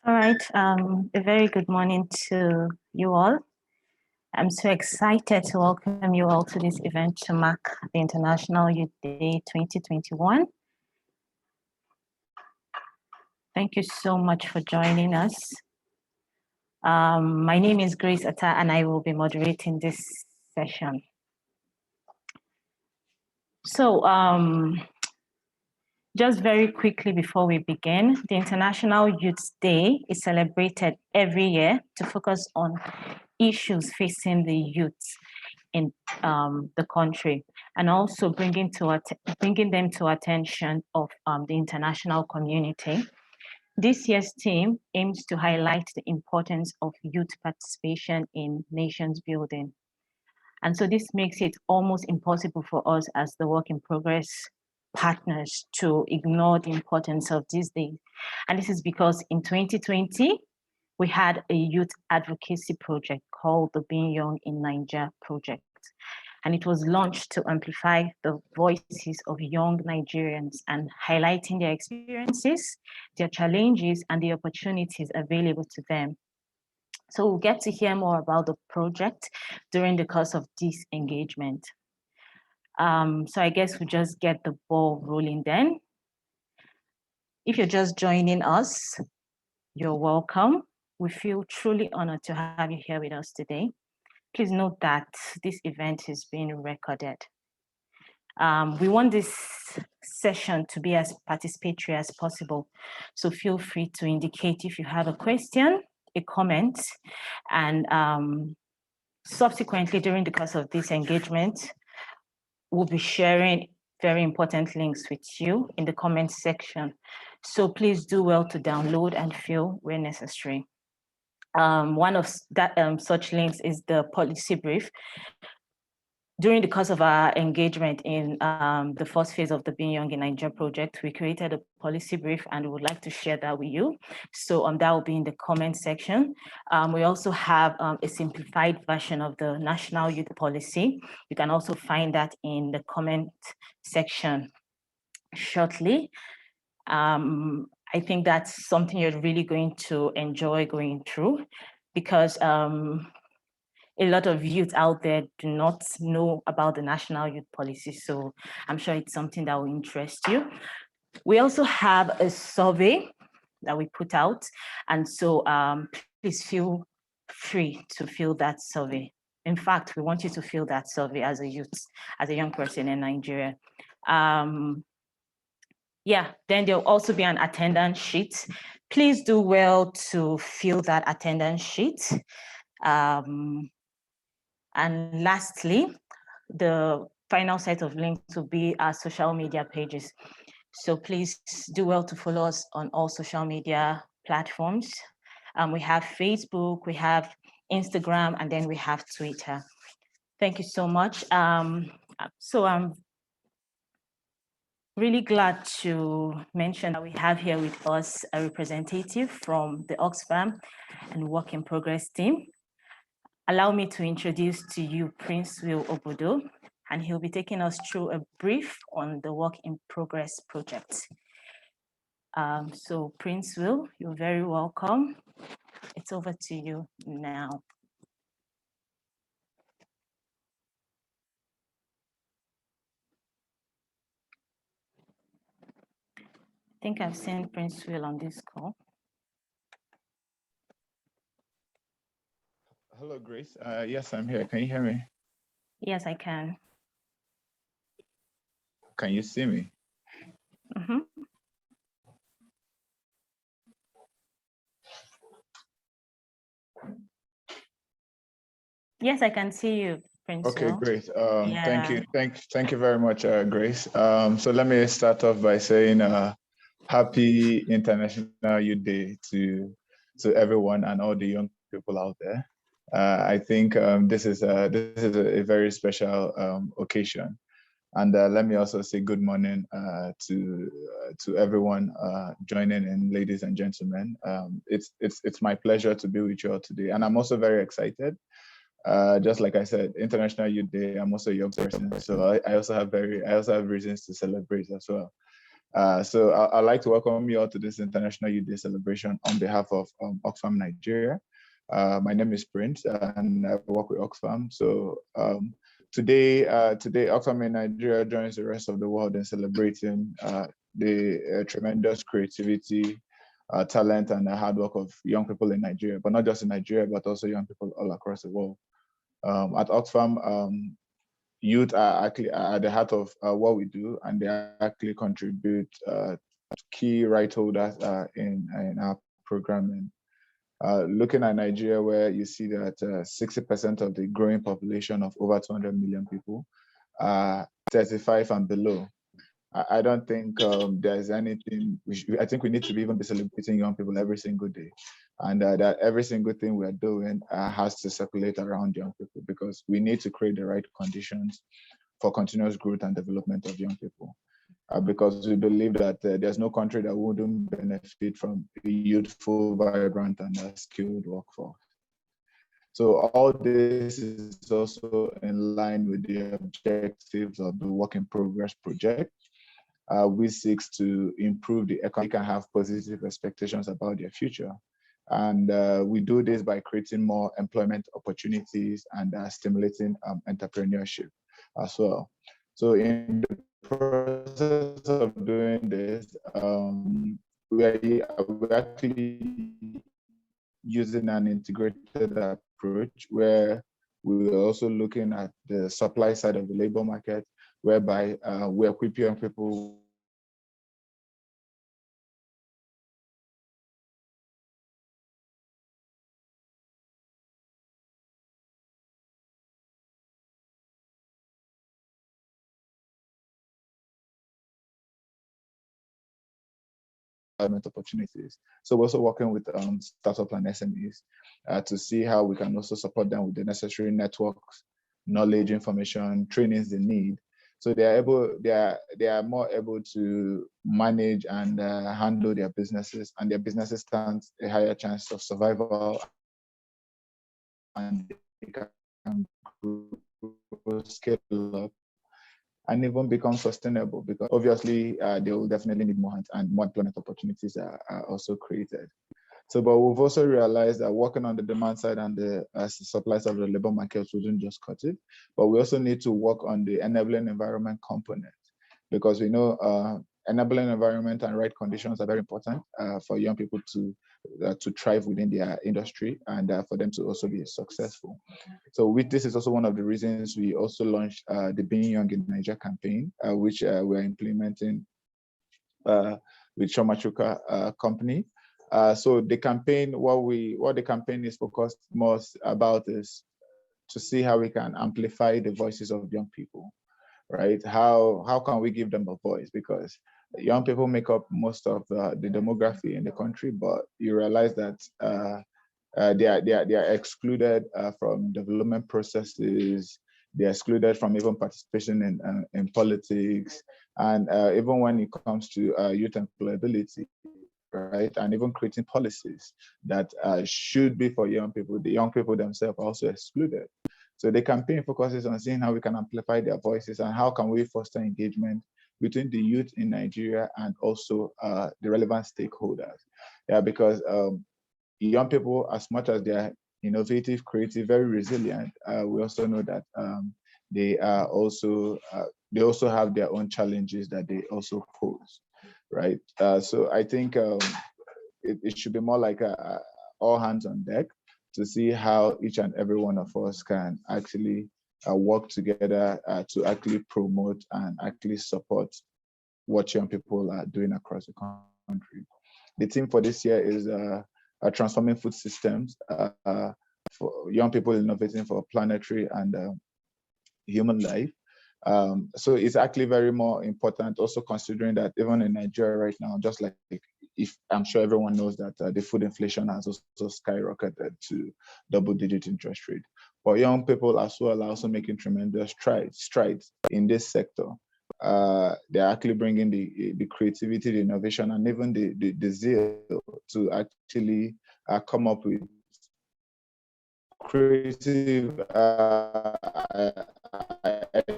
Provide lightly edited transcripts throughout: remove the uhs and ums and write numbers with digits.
All right, a very good morning to you all. I'm so excited to welcome you all to this event to mark the International Youth Day 2021. Thank you so much for joining us. My name is Grace Attah and I will be moderating this session. So just very quickly before we begin, the International Youth Day is celebrated every year to focus on issues facing the youth in the country, and also bringing them to attention of the international community. This year's theme aims to highlight the importance of youth participation in nations building. And so this makes it almost impossible for us as the work in progress partners to ignore the importance of this day. And this is because in 2020, we had a youth advocacy project called the BeingYoungNG project. And it was launched to amplify the voices of young Nigerians and highlighting their experiences, their challenges, and the opportunities available to them. So we'll get to hear more about the project during the course of this engagement. So I guess we'll just get the ball rolling then. If you're just joining us, you're welcome. We feel truly honored to have you here with us today. Please note that this event is being recorded. We want this session to be as participatory as possible. So feel free to indicate if you have a question, a comment, and subsequently during the course of this engagement, we'll be sharing very important links with you in the comment section. So please do well to download and fill where necessary. One of that such links is the policy brief. During the course of our engagement in the first phase of the BeingYoungNG project, we created a policy brief and we would like to share that with you. So that will be in the comment section. We also have a simplified version of the National Youth Policy. You can also find that in the comment section shortly. I think that's something you're really going to enjoy going through because a lot of youth out there do not know about the National Youth Policy, so I'm sure it's something that will interest you. We also have a survey that we put out, and so please feel free to fill that survey. In fact, we want you to fill that survey as a youth, as a young person in Nigeria. Yeah, then there'll also be an attendance sheet. Please do well to fill that attendance sheet. And lastly, the final set of links will be our social media pages. So please do well to follow us on all social media platforms. We have Facebook, we have Instagram, and then we have Twitter. Thank you so much. So I'm really glad to mention that we have here with us a representative from the Oxfam and Work in Progress team. Allow me to introduce to you Prince Will Obodo, and he'll be taking us through a brief on the Work in Progress project. So Prince Will, you're very welcome. It's over to you now. I think I've seen Prince Will on this call. Hello, Grace. Yes, I'm here. Can you hear me? Yes, I can. Can you see me? Mm-hmm. Yes, I can see you, Prince. Okay, Will. great. Yeah. Thank you very much, Grace. So let me start off by saying happy International Youth Day to everyone and all the young people out there. I think this is a very special occasion, and let me also say good morning to everyone joining in, ladies and gentlemen. It's my pleasure to be with you all today, and I'm also very excited. Just like I said, International Youth Day. I'm also a young person, so I also have reasons to celebrate as well. So I'd like to welcome you all to this International Youth Day celebration on behalf of Oxfam Nigeria. My name is Prince and I work with Oxfam. So today Oxfam in Nigeria joins the rest of the world in celebrating the tremendous creativity, talent, and the hard work of young people in Nigeria, but not just in Nigeria, but also young people all across the world. At Oxfam, youth are actually at the heart of what we do, and they actually contribute key right holders in our programming. Looking at Nigeria, where you see that 60% of the growing population of over 200 million people are 35 and below. I don't think there's anything, I think we need to even be celebrating young people every single day. And that every single thing we're doing has to circulate around young people, because we need to create the right conditions for continuous growth and development of young people. Because we believe that there's no country that wouldn't benefit from a youthful, vibrant, and skilled workforce. So all this is also in line with the objectives of the Work in Progress project, which seeks to improve the economy and have positive expectations about their future. And we do this by creating more employment opportunities and stimulating entrepreneurship as well. So in the process of doing this, we're actually using an integrated approach where we're also looking at the supply side of the labor market, whereby we equip young people opportunities. So we're also working with startups and SMEs to see how we can also support them with the necessary networks, knowledge, information, trainings they need. So they are more able to manage and handle their businesses, and their businesses stand a higher chance of survival, and they can scale up and even become sustainable, because obviously they will definitely need more hands, and more employment opportunities are also created. So, but we've also realized that working on the demand side and the supply side of the labor market wouldn't just cut it, but we also need to work on the enabling environment component, because we know enabling environment and right conditions are very important for young people to thrive within their industry, and for them to also be successful. So this is also one of the reasons we also launched the Being Young in Nigeria campaign, which we're implementing with Shomachuka company. So the campaign, what the campaign is focused most about is to see how we can amplify the voices of young people, right? How can we give them a voice? Because young people make up most of the demography in the country, but you realize that they are excluded from development processes. They're excluded from even participation in politics, and even when it comes to youth employability, right? And even creating policies that should be for young people. The young people themselves are also excluded. So the campaign focuses on seeing how we can amplify their voices and how can we foster engagement between the youth in Nigeria and also the relevant stakeholders. Yeah, because young people, as much as they are innovative, creative, very resilient, we also know that they also have their own challenges that they also pose, right? So I think it should be more like all hands on deck to see how each and every one of us can actually work together to actually promote and actually support what young people are doing across the country. The theme for this year is transforming food systems for young people innovating for planetary and human life. So it's actually very more important, also considering that even in Nigeria right now, just like if I'm sure everyone knows that the food inflation has also skyrocketed to double-digit interest rate. But young people as well are also making tremendous strides in this sector. They're actually bringing the creativity, the innovation, and even the zeal to actually come up with creative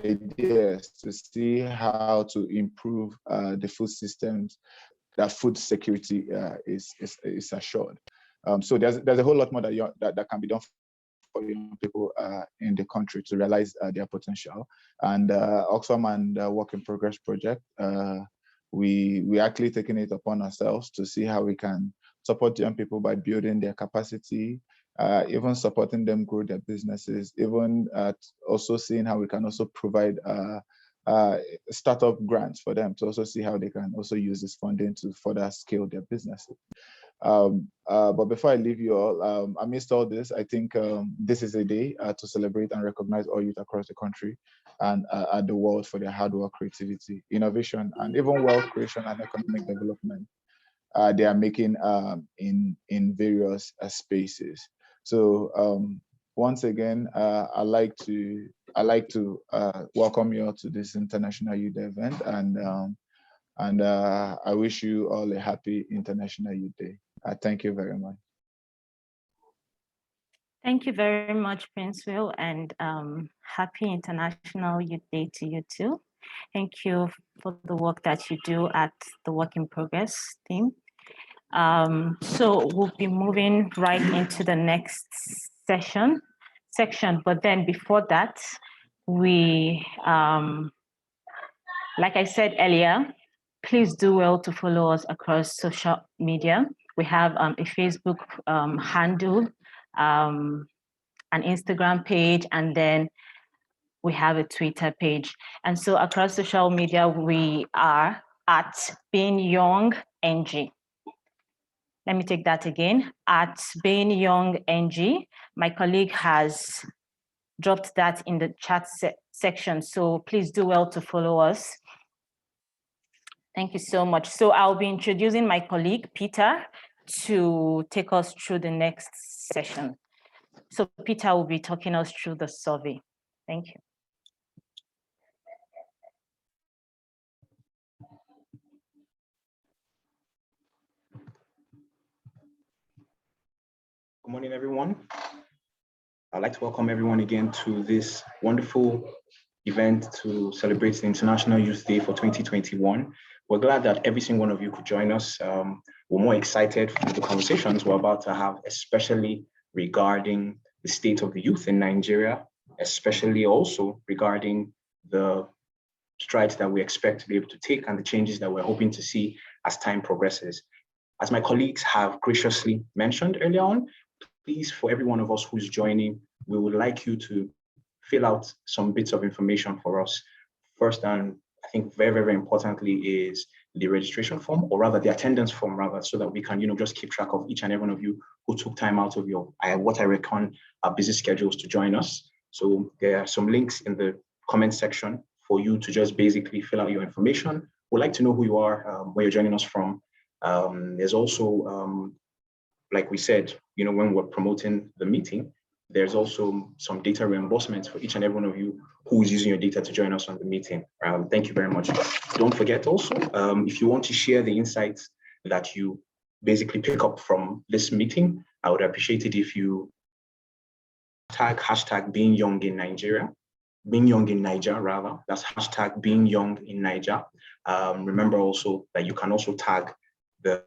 ideas to see how to improve the food systems, that food security is assured. So there's a whole lot more that can be done for young people in the country to realize their potential. And Oxfam and Work in Progress project, we actually taking it upon ourselves to see how we can support young people by building their capacity, even supporting them grow their businesses, even also seeing how we can also provide startup grants for them to also see how they can also use this funding to further scale their businesses. But before I leave you all, amidst all this, I think this is a day to celebrate and recognize all youth across the country and the world for their hard work, creativity, innovation, and even wealth creation and economic development they are making in various spaces. So once again, I like to welcome you all to this International Youth Event, and I wish you all a happy International Youth Day. Thank you very much. Thank you very much, Prince Will, and happy International Youth Day to you too. Thank you for the work that you do at the Work in Progress team. So we'll be moving right into the next section, but then before that, we, like I said earlier, please do well to follow us across social media. We have a Facebook handle, an Instagram page, and then we have a Twitter page. And so across social media, we are at BeingYoungNG. Let me take that again, at BeingYoungNG. My colleague has dropped that in the chat section, so please do well to follow us. Thank you so much. So I'll be introducing my colleague, Peter, to take us through the next session. So Peter will be talking us through the survey. Thank you. Good morning, everyone. I'd like to welcome everyone again to this wonderful event to celebrate the International Youth Day for 2021. We're glad that every single one of you could join us. We're more excited for the conversations we're about to have, especially regarding the state of the youth in Nigeria, especially also regarding the strides that we expect to be able to take and the changes that we're hoping to see as time progresses. As my colleagues have graciously mentioned earlier on, please, for every one of us who's joining, we would like you to fill out some bits of information for us. First, and I think very, very importantly, is the registration form, or rather the attendance form, rather, so that we can, just keep track of each and every one of you who took time out of your, what I reckon are busy schedules to join us. So there are some links in the comment section for you to just basically fill out your information. We'd like to know who you are, where you're joining us from. There's also, like we said, when we're promoting the meeting, there's also some data reimbursements for each and every one of you who is using your data to join us on the meeting. Thank you very much. Don't forget also, if you want to share the insights that you basically pick up from this meeting, I would appreciate it if you tag hashtag Being Young in Nigeria, Being Young in Niger, rather. That's hashtag Being Young in Niger. Remember also that you can also tag the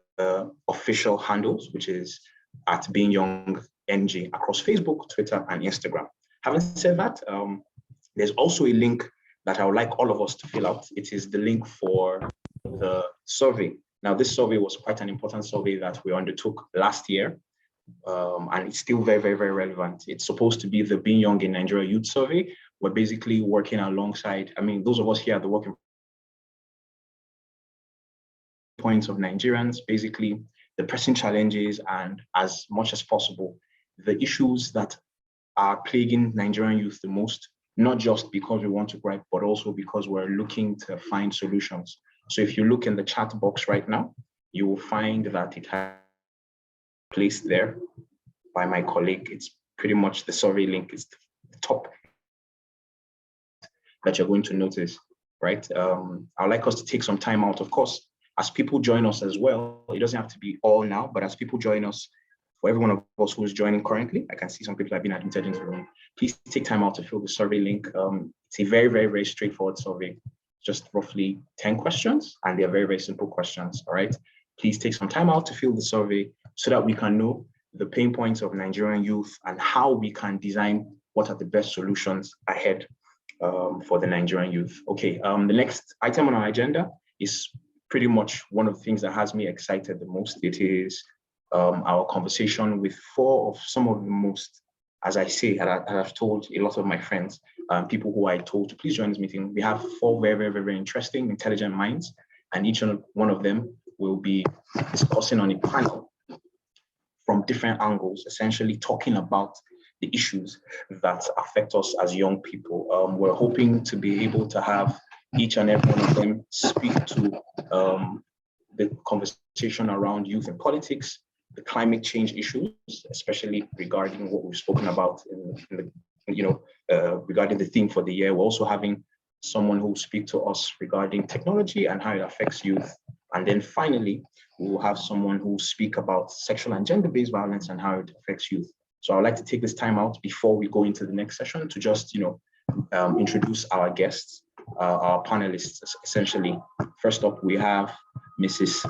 official handles, which is at BeingYoungNG across Facebook, Twitter, and Instagram. Having said that, there's also a link that I would like all of us to fill out. It is the link for the survey. Now, this survey was quite an important survey that we undertook last year, and it's still very, very, very relevant. It's supposed to be the Being Young in Nigeria Youth Survey. We're basically working alongside, those of us here at the Working Points of Nigerians, basically the pressing challenges and, as much as possible, the issues that are plaguing Nigerian youth the most, not just because we want to gripe, but also because we're looking to find solutions. So if you look in the chat box right now, you will find that it has placed there by my colleague. It's pretty much the survey link is the top that you're going to notice, right? I'd like us to take some time out, of course, as people join us as well. It doesn't have to be all now, but as people join us, For every one of us who is joining currently, I can see some people have been admitted into the room. Please take time out to fill the survey link. It's a very, very, very straightforward survey, just roughly 10 questions, and they're very, very simple questions, all right? Please take some time out to fill the survey so that we can know the pain points of Nigerian youth and how we can design what are the best solutions ahead for the Nigerian youth. Okay, the next item on our agenda is pretty much one of the things that has me excited the most. It is our conversation with four of some of the most, as I say, and I've told a lot of my friends, people who I told to please join this meeting. We have four very, very, very interesting, intelligent minds, and each one of them will be discussing on a panel from different angles, essentially talking about the issues that affect us as young people. We're hoping to be able to have each and every one of them speak to the conversation around youth and politics, the climate change issues, especially regarding what we've spoken about regarding the theme for the year. We're also having someone who will speak to us regarding technology and how it affects youth. And then finally, we will have someone who will speak about sexual and gender-based violence and how it affects youth. So I would like to take this time out before we go into the next session to just, introduce our guests, our panelists, essentially. First up, we have Mrs.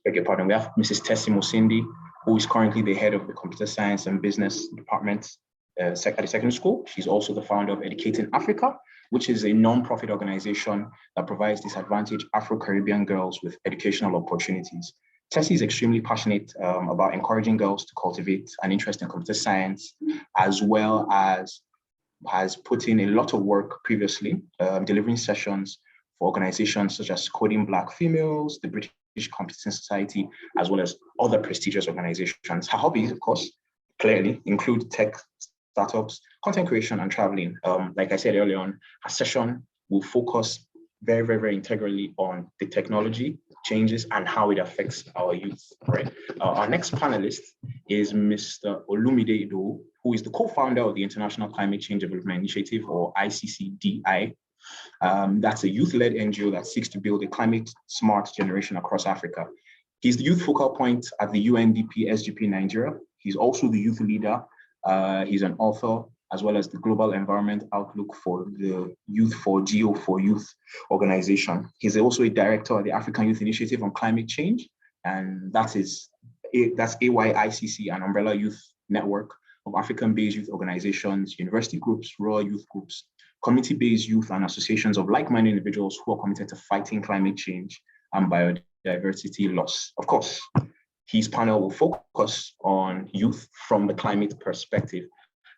Tessy Mosindi, who is currently the head of the Computer Science and Business Department at the secondary school. She's also the founder of Educating Africa, which is a non-profit organization that provides disadvantaged Afro-Caribbean girls with educational opportunities. Tessy is extremely passionate about encouraging girls to cultivate an interest in computer science, as well as has put in a lot of work previously, delivering sessions for organizations such as Coding Black Females, the British Computing Society, as well as other prestigious organizations. Her hobbies, of course, clearly include tech, startups, content creation, and traveling. Like I said earlier on, her session will focus very, very, very integrally on the technology changes and how it affects our youth, right? Our next panelist is Mr. Olumide Idowu, who is the co-founder of the International Climate Change Development Initiative, or ICCDI. That's a youth-led NGO that seeks to build a climate-smart generation across Africa. He's the youth focal point at the UNDP SGP Nigeria. He's also the youth leader. He's an author, as well as the Global Environment Outlook for the Youth for Geo for Youth organization. He's also a director of the African Youth Initiative on Climate Change, and that's AYICC, an umbrella youth network of African-based youth organizations, university groups, rural youth groups, community-based youth and associations of like-minded individuals who are committed to fighting climate change and biodiversity loss. Of course, his panel will focus on youth from the climate perspective.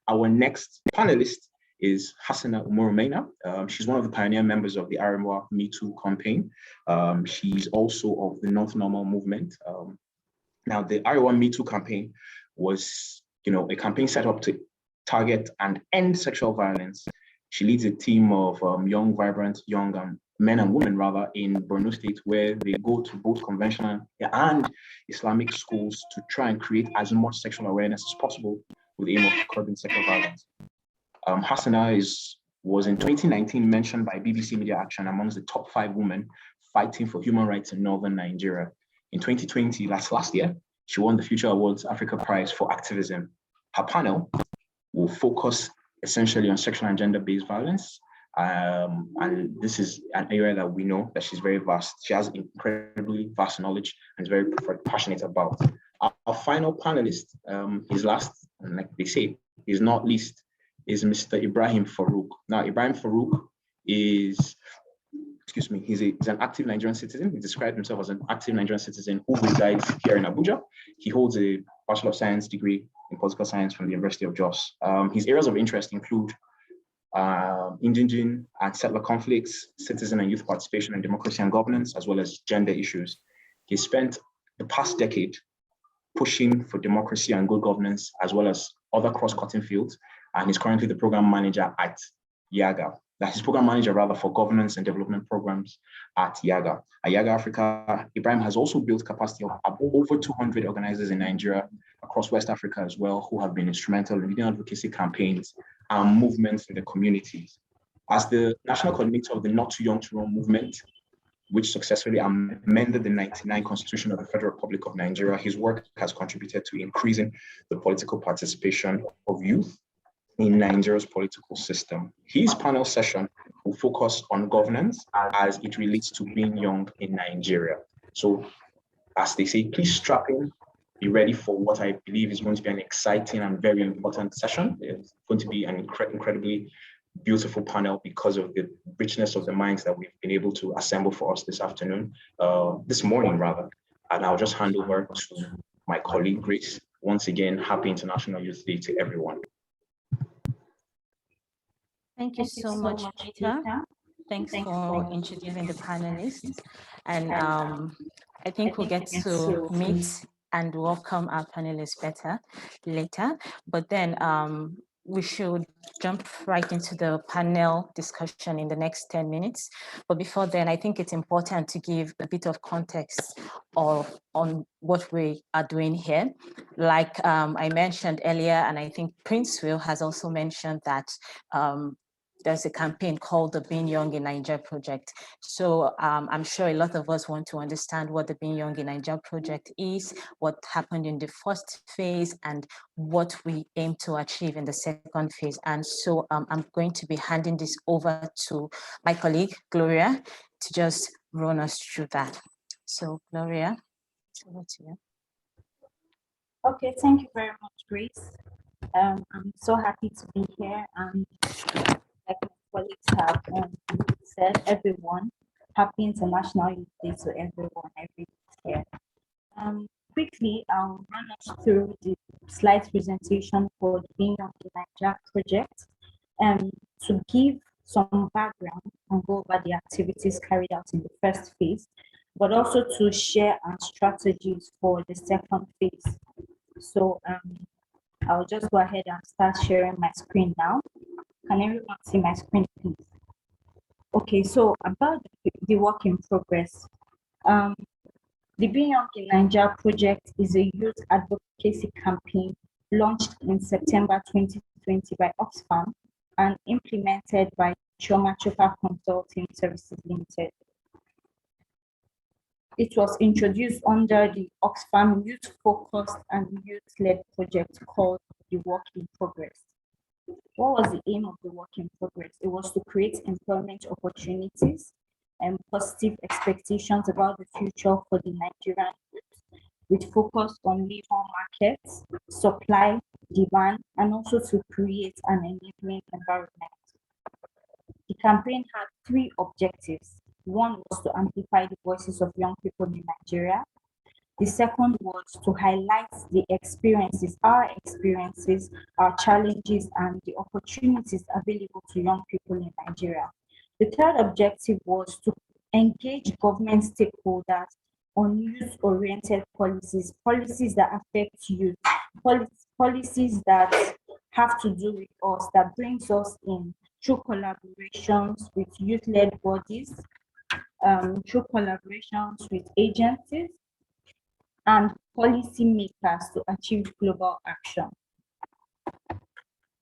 Our next panelist is Hassana Maina. She's one of the pioneer members of the Arewa Me Too campaign. She's also of the North Normal movement. Now, the Arewa Me Too campaign was, a campaign set up to target and end sexual violence. She leads a team of young, vibrant, men and women in Borno State, where they go to both conventional and Islamic schools to try and create as much sexual awareness as possible with the aim of curbing sexual violence. Hassana was in 2019 mentioned by BBC Media Action amongst the top 5 women fighting for human rights in northern Nigeria. In 2020, last year, she won the Future Awards Africa Prize for activism. Her panel will focus essentially on sexual and gender-based violence. And this is an area that we know that she's very vast. She has incredibly vast knowledge and is very passionate about. Our final panelist, his last, and like they say, is not least, is Mr. Ibrahim Faruk. Now, Ibrahim Faruk he's an active Nigerian citizen. He described himself as an active Nigerian citizen who resides here in Abuja. He holds a Bachelor of Science degree in Political Science from the University of Jos. His areas of interest include indigenous and settler conflicts, citizen and youth participation and democracy and governance, as well as gender issues. He spent the past decade pushing for democracy and good governance, as well as other cross-cutting fields, and he's currently the program manager at Yiaga. That's his program manager for governance and development programs at Yiaga. At Yiaga Africa, Ibrahim has also built capacity of over 200 organizers in Nigeria, across West Africa as well, who have been instrumental in leading advocacy campaigns and movements in the communities. As the national coordinator of the Not Too Young to Run movement, which successfully amended the 99 Constitution of the Federal Republic of Nigeria. His work has contributed to increasing the political participation of youth in Nigeria's political system. His panel session will focus on governance as it relates to being young in Nigeria. So, as they say, please strap in, be ready for what I believe is going to be an exciting and very important session. It's going to be an incredibly beautiful panel because of the richness of the minds that we've been able to assemble for us this morning rather. And I'll just hand over to my colleague, Grace. Once again, happy International Youth Day to everyone. Thank you so much, Peter. Thanks for introducing the panelists. And I think we'll get to meet and welcome our panelists better later. But then we should jump right into the panel discussion in the next 10 minutes. But before then, I think it's important to give a bit of context on what we are doing here. Like I mentioned earlier, and I think Prince Will has also mentioned that there's a campaign called the Being Young in Nigeria project. So I'm sure a lot of us want to understand what the Being Young in Nigeria project is, what happened in the first phase, and what we aim to achieve in the second phase. And so I'm going to be handing this over to my colleague, Gloria, to just run us through that. So Gloria, over to you. Okay, thank you very much, Grace. I'm so happy to be here, and like my colleagues have said, everyone, happy International Youth Day to everyone, here. Quickly, I'll run us through the slide presentation for the Being Young in Nigeria project, to give some background and go over the activities carried out in the first phase, but also to share our strategies for the second phase. So I'll just go ahead and start sharing my screen now. Can everyone see my screen, please? Okay, so about the work in progress. The Being Young in Nigeria project is a youth advocacy campaign launched in September 2020 by Oxfam and implemented by Chioma Consulting Services Limited. It was introduced under the Oxfam youth-focused and youth-led project called the Work in Progress. What was the aim of the Work in Progress? It was to create employment opportunities and positive expectations about the future for the Nigerian youth, with focus on labor markets, supply, demand, and also to create an enabling environment. The campaign had 3 objectives. One was to amplify the voices of young people in Nigeria. The second was to highlight the experiences, our challenges, and the opportunities available to young people in Nigeria. The third objective was to engage government stakeholders on youth-oriented policies, policies that affect youth, policies that have to do with us, that brings us in through collaborations with youth-led bodies, through collaborations with agencies, and policymakers to achieve global action.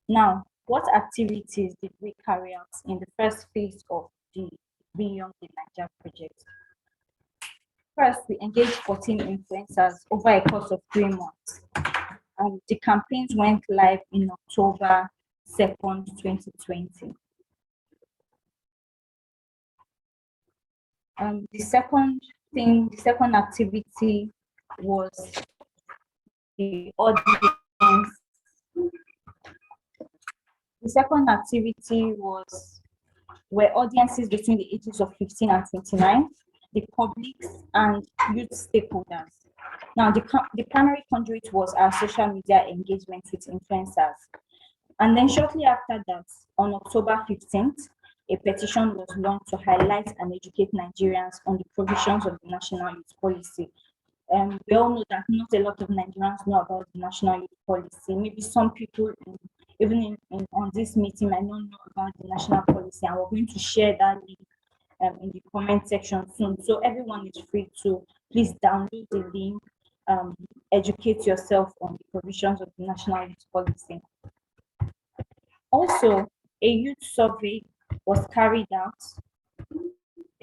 Now, what activities did we carry out in the first phase of the Being Young in Nigeria project? First, we engaged 14 influencers over a course of 3 months. The campaigns went live in October 2nd, 2020. The second activity was the audience. The second activity were audiences between the ages of 15 and 29, the publics, and youth stakeholders. Now, the primary conduit was our social media engagement with influencers. And then shortly after that, on October 15th, a petition was launched to highlight and educate Nigerians on the provisions of the National Youth Policy. We all know that not a lot of Nigerians know about the National Youth Policy. Maybe some people, even on this meeting, might not know about the National Policy, and we're going to share that link in the comment section soon. So everyone is free to please download the link, educate yourself on the provisions of the National Youth Policy. Also, a youth survey was carried out.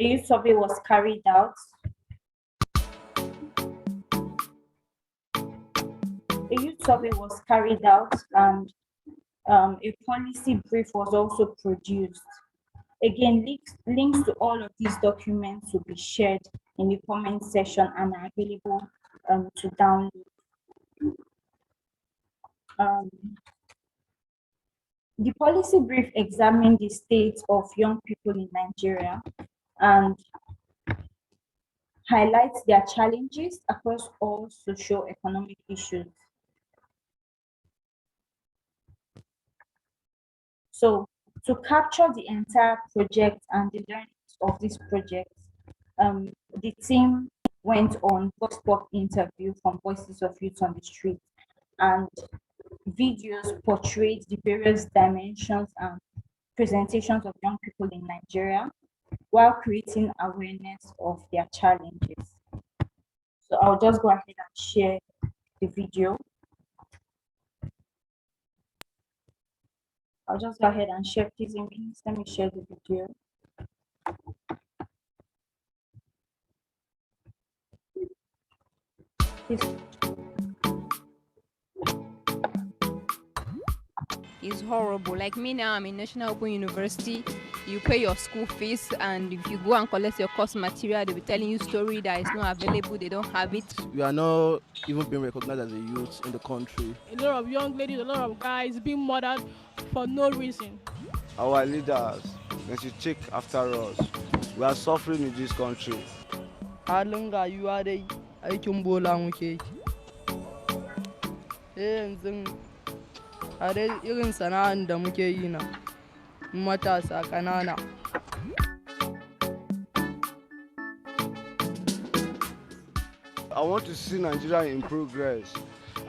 A youth survey was carried out. And a policy brief was also produced. Again, links to all of these documents will be shared in the comment section and are available to download. The policy brief examined the state of young people in Nigeria and highlights their challenges across all socio-economic issues. So, to capture the entire project and the learnings of this project, the team went on voice pop interview from Voices of Youth on the Street, and videos portrayed the various dimensions and presentations of young people in Nigeria while creating awareness of their challenges. So I'll just go ahead and share the video. Please, let me share the video. Please. It's horrible. Like me now, I'm in National Open University. You pay your school fees, and if you go and collect your course material, they'll be telling you story that is not available. They don't have it. We are not even being recognized as a youth in the country. A lot of young ladies, a lot of guys being murdered for no reason. Our leaders, they should check after us. We are suffering in this country. Halin rayuwa dai aikin bola muke yanzu a dai irin sana'an da muke yi na matasa ƙanana. I want to see Nigeria in progress.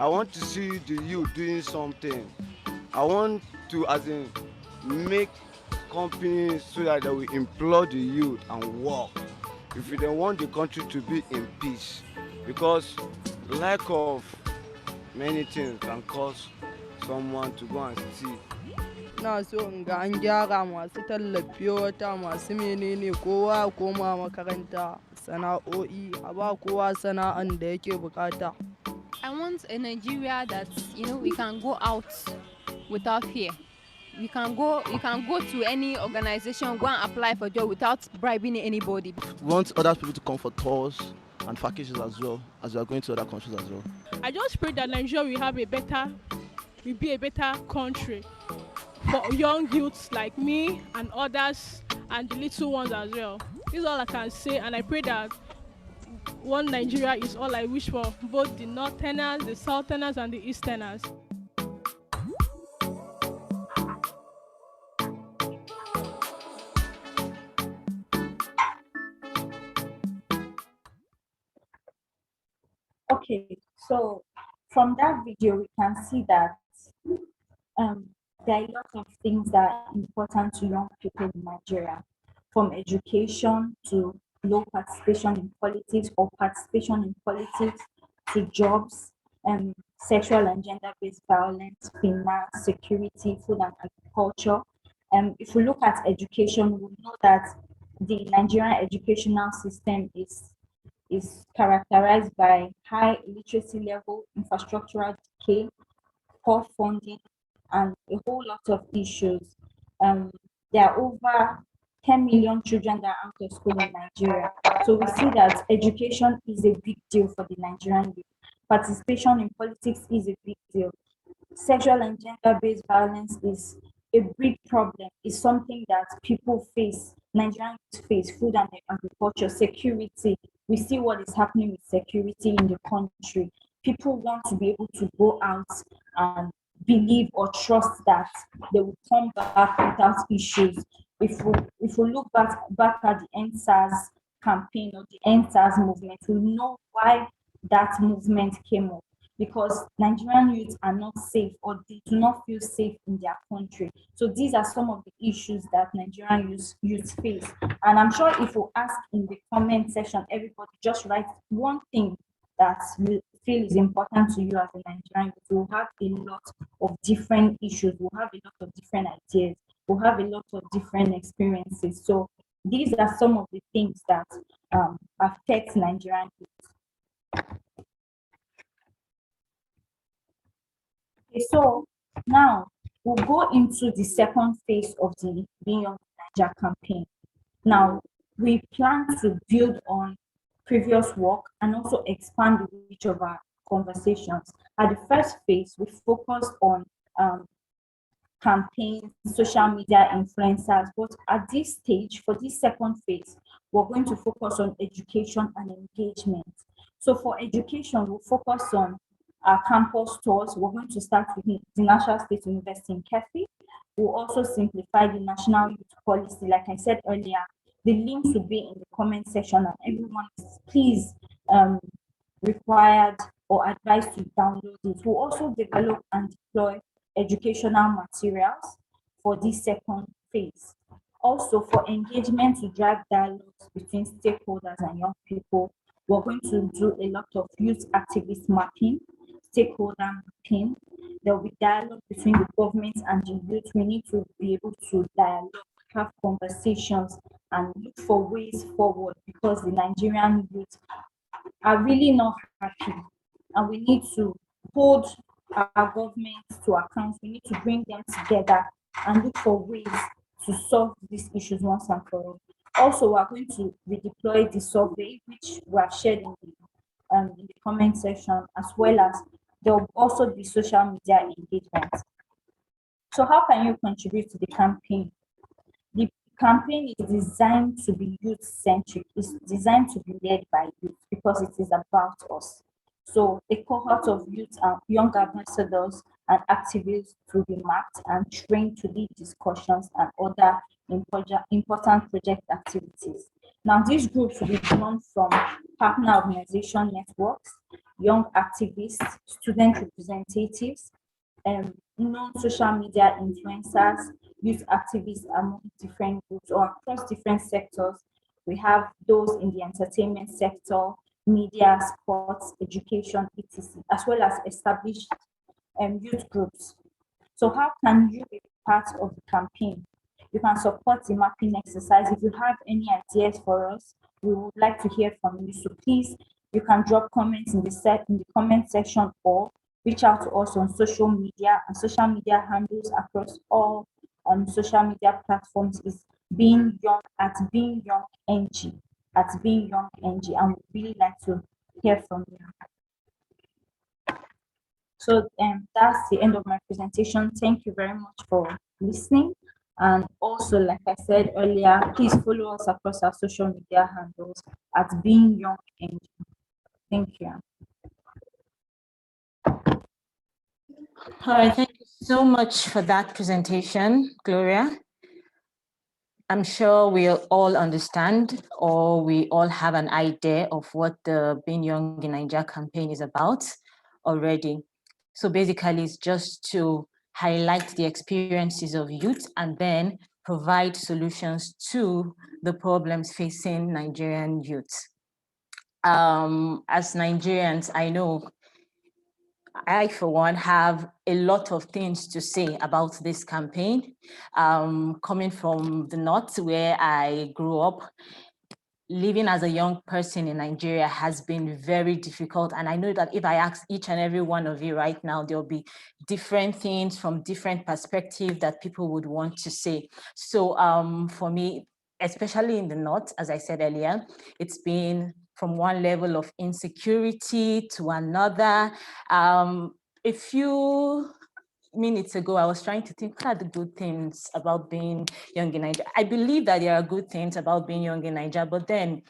I want to see the youth doing something. I want to, make companies so that they will employ the youth and work. If they want the country to be in peace, because lack of many things can cause someone to go and steal. Na so in ga an gyara masu tallafi wata masu menene kowa koma makaranta sana'o'i a ba kowa sana'an da yake bukata. I want a Nigeria that we can go out without fear. You can go to any organization, go and apply for a job without bribing anybody. We want other people to comfort us and packages as well, as we are going to other countries as well. I just pray that Nigeria will be a better country for young youths like me and others and the little ones as well. This is all I can say, and I pray that one Nigeria is all I wish for, both the Northerners, the Southerners, and the Easterners. Okay, so from that video, we can see that there are a lot of things that are important to young people in Nigeria, from education to low participation in politics or participation in politics to jobs, sexual and gender-based violence, finance, security, food and agriculture. If we look at education, we know that the Nigerian educational system is characterized by high literacy level, infrastructural decay, poor funding, and a whole lot of issues. There are over 10 million children that are out of school in Nigeria. So we see that education is a big deal for the Nigerian youth. Participation in politics is a big deal. Sexual and gender-based violence is a big problem. It's something that people face, Nigerians face, food and agriculture, security. We see what is happening with security in the country. People want to be able to go out and believe or trust that they will come back without issues. If we look back at the EndSARS campaign or the EndSARS movement, we know why that movement came up. Because Nigerian youths are not safe, or they do not feel safe in their country. So these are some of the issues that Nigerian youths face. And I'm sure if we ask in the comment section, everybody just write one thing that you feel is important to you as a Nigerian youth. We'll have a lot of different issues. We'll have a lot of different ideas. We'll have a lot of different experiences. So these are some of the things that affect Nigerian youth. Okay, so now we'll go into the second phase of the Being Young Nigeria campaign. Now, we plan to build on previous work and also expand the reach of our conversations. At the first phase, we focused on campaigns, social media influencers, but at this stage, for this second phase, we're going to focus on education and engagement. So for education, we'll focus on our campus tours. We're going to start with the National State University in Kefi. We'll also simplify the National Youth Policy. Like I said earlier, the links will be in the comment section, and everyone is please required or advised to download it. We'll also develop and deploy educational materials for this second phase. Also, for engagement to drive dialogues between stakeholders and young people, we're going to do a lot of youth activist mapping, stakeholder mapping. There will be dialogue between the government and the youth. We need to be able to dialogue, have conversations, and look for ways forward, because the Nigerian youth are really not happy, and we need to hold our government to account. We need to bring them together and look for ways to solve these issues once and for all. Also, we are going to redeploy the survey, which we have shared in the comment section, as well as there will also be social media engagement. So how can you contribute to the campaign? The campaign is designed to be youth-centric. It's designed to be led by youth because it is about us. So a cohort of youth and young ambassadors and activists will be mapped and trained to lead discussions and other important project activities. Now, these groups will be drawn from partner organization networks, young activists, student representatives, non-social media influencers, youth activists among different groups or across different sectors. We have those in the entertainment sector, media, sports, education, etc., as well as established youth groups. So how can you be part of the campaign? You can support the mapping exercise. If you have any ideas for us, we would like to hear from you. So please, you can drop comments in the comment section, or reach out to us on social media, and social media handles across all social media platforms is Being Young at BeingYoungNG at BeingYoungNG, and we'd really like to hear from you. So that's the end of my presentation. Thank you very much for listening. And also, like I said earlier, please follow us across our social media handles at BeingYoungNG. Thank you. All right, thank you so much for that presentation, Gloria. I'm sure we all understand, or we all have an idea of what the Being Young in Nigeria campaign is about already. So basically, it's just to highlight the experiences of youth and then provide solutions to the problems facing Nigerian youth. As Nigerians, I know I, for one, have a lot of things to say about this campaign. Coming from the north, where I grew up, living as a young person in Nigeria has been very difficult. And I know that if I ask each and every one of you right now, there'll be different things from different perspectives that people would want to say. So for me, especially in the north, as I said earlier, it's been from one level of insecurity to another. A few minutes ago, I was trying to think, what are the good things about being young in Nigeria? I believe that there are good things about being young in Nigeria, but then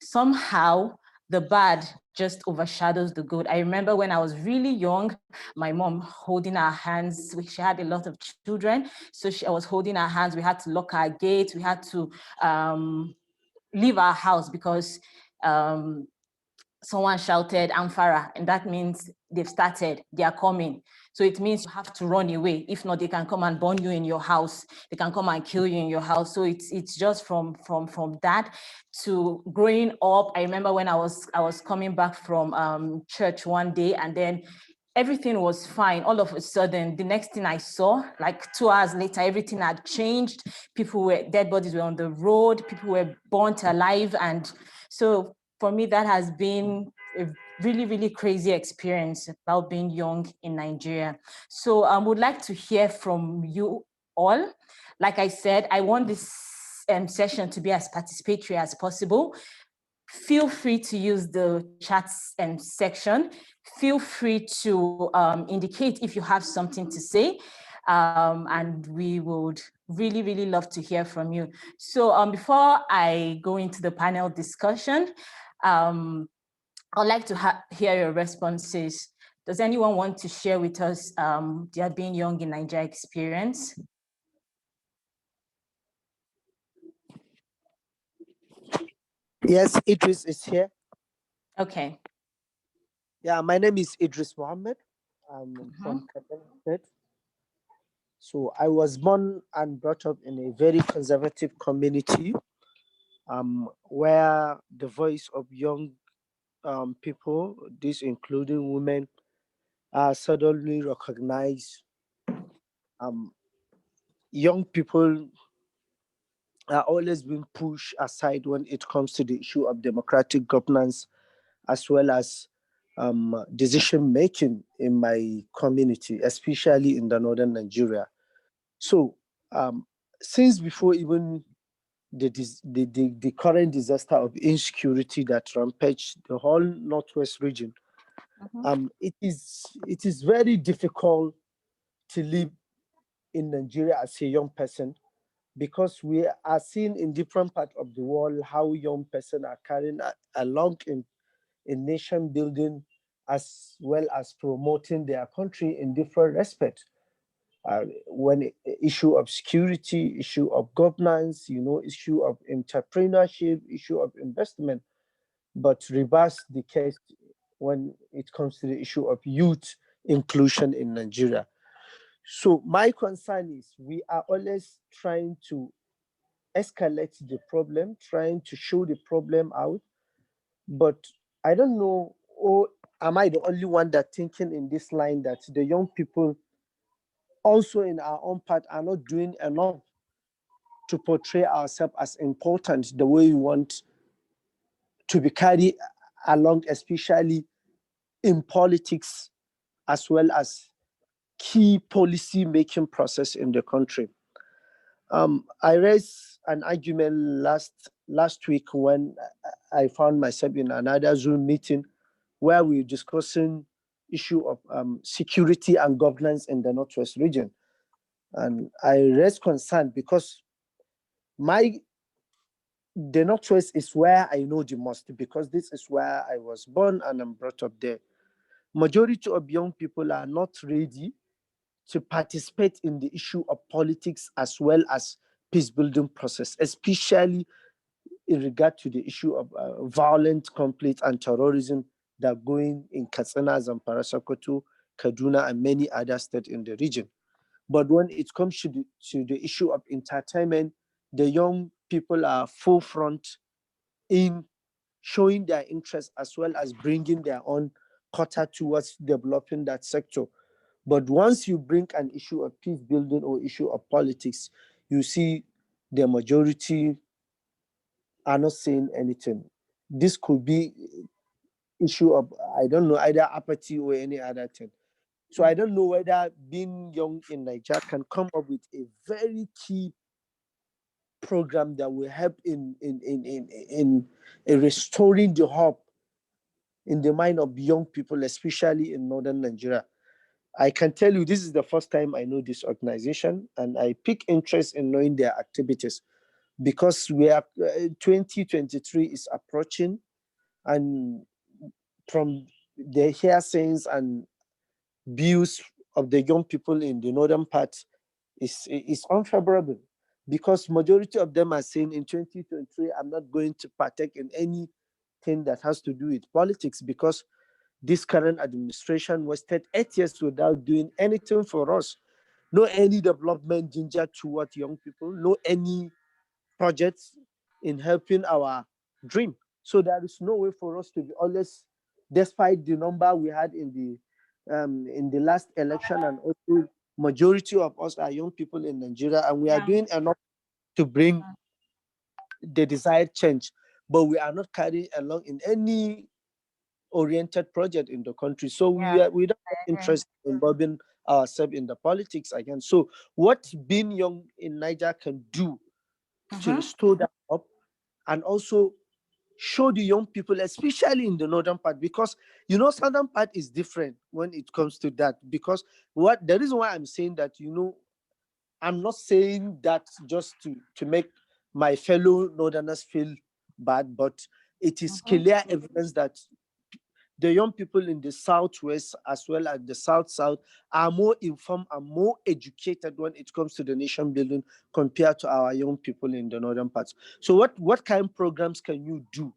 somehow the bad just overshadows the good. I remember when I was really young, my mom holding our hands. She had a lot of children, so I was holding our hands. We had to lock our gates. We had to leave our house because someone shouted Amphara, and that means they've started, they are coming. So it means you have to run away. If not, they can come and burn you in your house. They can come and kill you in your house. So it's just from that to growing up. I remember when I was coming back from church one day, and then everything was fine. All of a sudden, the next thing I saw, like 2 hours later, everything had changed. Dead bodies were on the road, people were burnt alive. And so for me, that has been a really, really crazy experience about being young in Nigeria. So I would like to hear from you all. Like I said, I want this session to be as participatory as possible. Feel free to use the chat section. Feel free to indicate if you have something to say. And we would really, really love to hear from you. So before I go into the panel discussion, I'd like to hear your responses. Does anyone want to share with us their being young in Nigeria experience? Yes, Idris is here. Okay. Yeah, my name is Idris Mohammed. I'm from Kaduna State. So I was born and brought up in a very conservative community where the voice of young people, this including women, are suddenly recognized. Young people are always being pushed aside when it comes to the issue of democratic governance, as well as decision making in my community, especially in the northern Nigeria. So since before even the current disaster of insecurity that rampaged the whole northwest region, it is very difficult to live in Nigeria as a young person, because we are seeing in different parts of the world how young people are carrying along in nation building, as well as promoting their country in different respects. When issue of security, issue of governance, issue of entrepreneurship, issue of investment, but reverse the case when it comes to the issue of youth inclusion in Nigeria. So my concern is we are always trying to escalate the problem, trying to show the problem out, but I don't know, or am I the only one that thinking in this line that the young people also in our own part are not doing enough to portray ourselves as important the way we want to be carried along, especially in politics, as well as key policy making process in the country. I raised an argument last week when I found myself in another Zoom meeting where we were discussing issue of security and governance in the Northwest region. And I raised concern because the Northwest is where I know the most, because this is where I was born and I'm brought up there. Majority of young people are not ready to participate in the issue of politics as well as peace building process, especially in regard to the issue of violent conflict and terrorism that are going in Katsina, Zamfara, Sokoto, Kaduna, and many other states in the region. But when it comes to the issue of entertainment, the young people are forefront in showing their interest as well as bringing their own quota towards developing that sector. But once you bring an issue of peace building or issue of politics, you see the majority are not saying anything. This could be issue of, I don't know, either apathy or any other thing. So I don't know whether being young in Nigeria can come up with a very key program that will help in restoring the hope in the mind of young people, especially in northern Nigeria. I can tell you this is the first time I know this organization, and I pick interest in knowing their activities because we are 2023 is approaching, and from the hearsayings and views of the young people in the northern part is unfavorable, because majority of them are saying in 2023 I'm not going to partake in anything that has to do with politics, because this current administration wasted 8 years without doing anything for us. No any development ginger toward young people, no any projects in helping our dream. So there is no way for us to be always, despite the number we had in the in the last election, and also majority of us are young people in Nigeria, and we are doing enough to bring the desired change, but we are not carrying along in any oriented project in the country. So we don't have interest in involving ourselves in the politics again. So what Being Young in Niger can do to restore that up, and also show the young people, especially in the northern part, because southern part is different when it comes to that. Because the reason why I'm saying that, I'm not saying that just to make my fellow northerners feel bad, but it is clear evidence that the young people in the southwest as well as the south are more informed and more educated when it comes to the nation building compared to our young people in the northern parts. So what kind of programs can you do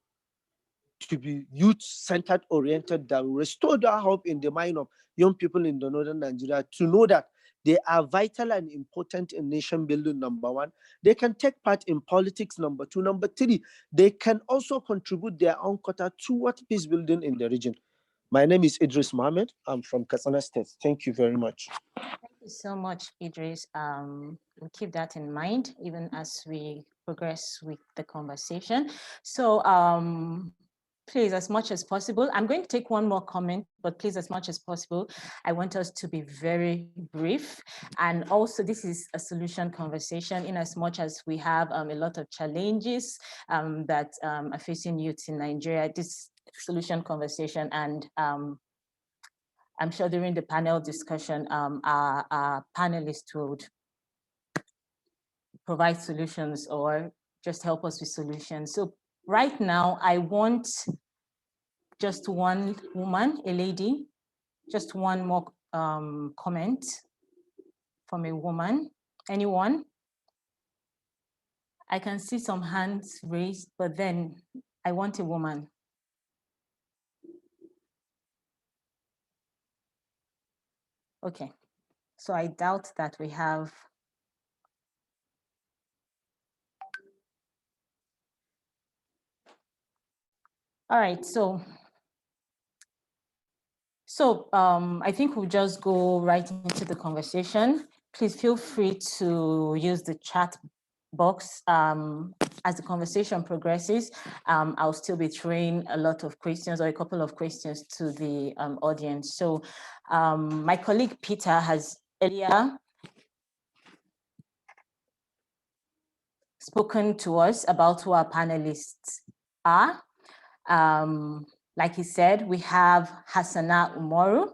to be youth-centered oriented that will restore the hope in the mind of young people in the northern Nigeria to know that they are vital and important in nation building, number one. They can take part in politics, number two. Number three, they can also contribute their own quota towards peace building in the region. My name is Idris Mohammed. I'm from Hassana State. Thank you very much. Thank you so much, Idris. We'll keep that in mind even as we progress with the conversation. So please, as much as possible, I'm going to take one more comment, but please, as much as possible, I want us to be very brief. And also, this is a solution conversation in as much as we have a lot of challenges that are facing youths in Nigeria. This solution conversation, and I'm sure during the panel discussion, our panelists would provide solutions or just help us with solutions. So right now, I want just one woman, a lady, just one more comment from a woman. Anyone? I can see some hands raised, but then I want a woman. Okay, so I doubt that we have. All right, so I think we'll just go right into the conversation. Please feel free to use the chat box as the conversation progresses. I'll still be throwing a lot of questions or a couple of questions to the audience. So my colleague Peter has earlier spoken to us about who our panelists are. Like he said, we have Hassana Umoru.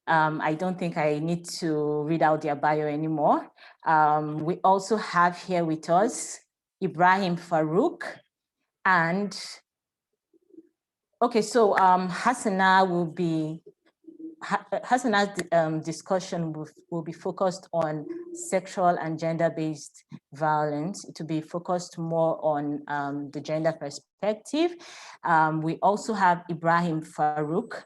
I don't think I need to read out their bio anymore. We also have here with us Ibrahim Faruk. And okay, so Hassana's discussion will be focused on sexual and gender-based violence. It will be focused more on the gender perspective. We also have Ibrahim Faruk.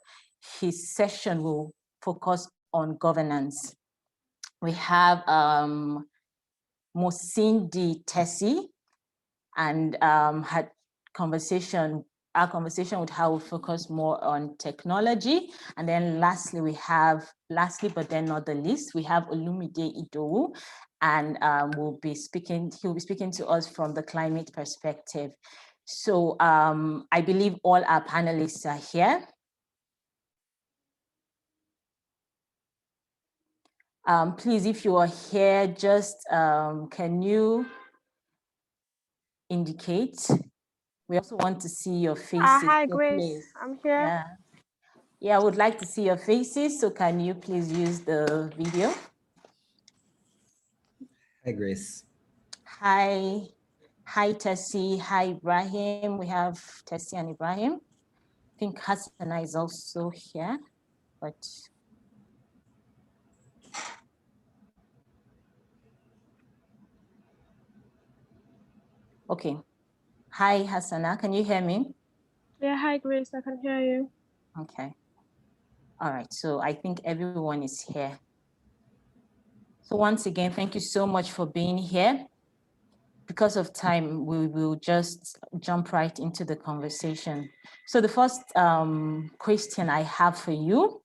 His session will focus on governance. We have Mosindi Tessy, and our conversation with her will focus more on technology. And then lastly but then not the least, we have Olumide Idowu, and he'll be speaking to us from the climate perspective. So I believe all our panelists are here. Please, if you are here, just can you indicate? We also want to see your faces. Hi, so Grace. please. I'm here. Yeah, I would like to see your faces. So can you please use the video? Hi, Grace. Hi, Tessy. Hi, Ibrahim. We have Tessy and Ibrahim. I think Hassana is also here, but. Okay. Hi, Hassana. Can you hear me? Yeah, hi, Grace. I can hear you. Okay. All right. So I think everyone is here. So once again, thank you so much for being here. Because of time, we will just jump right into the conversation. So the first question I have for you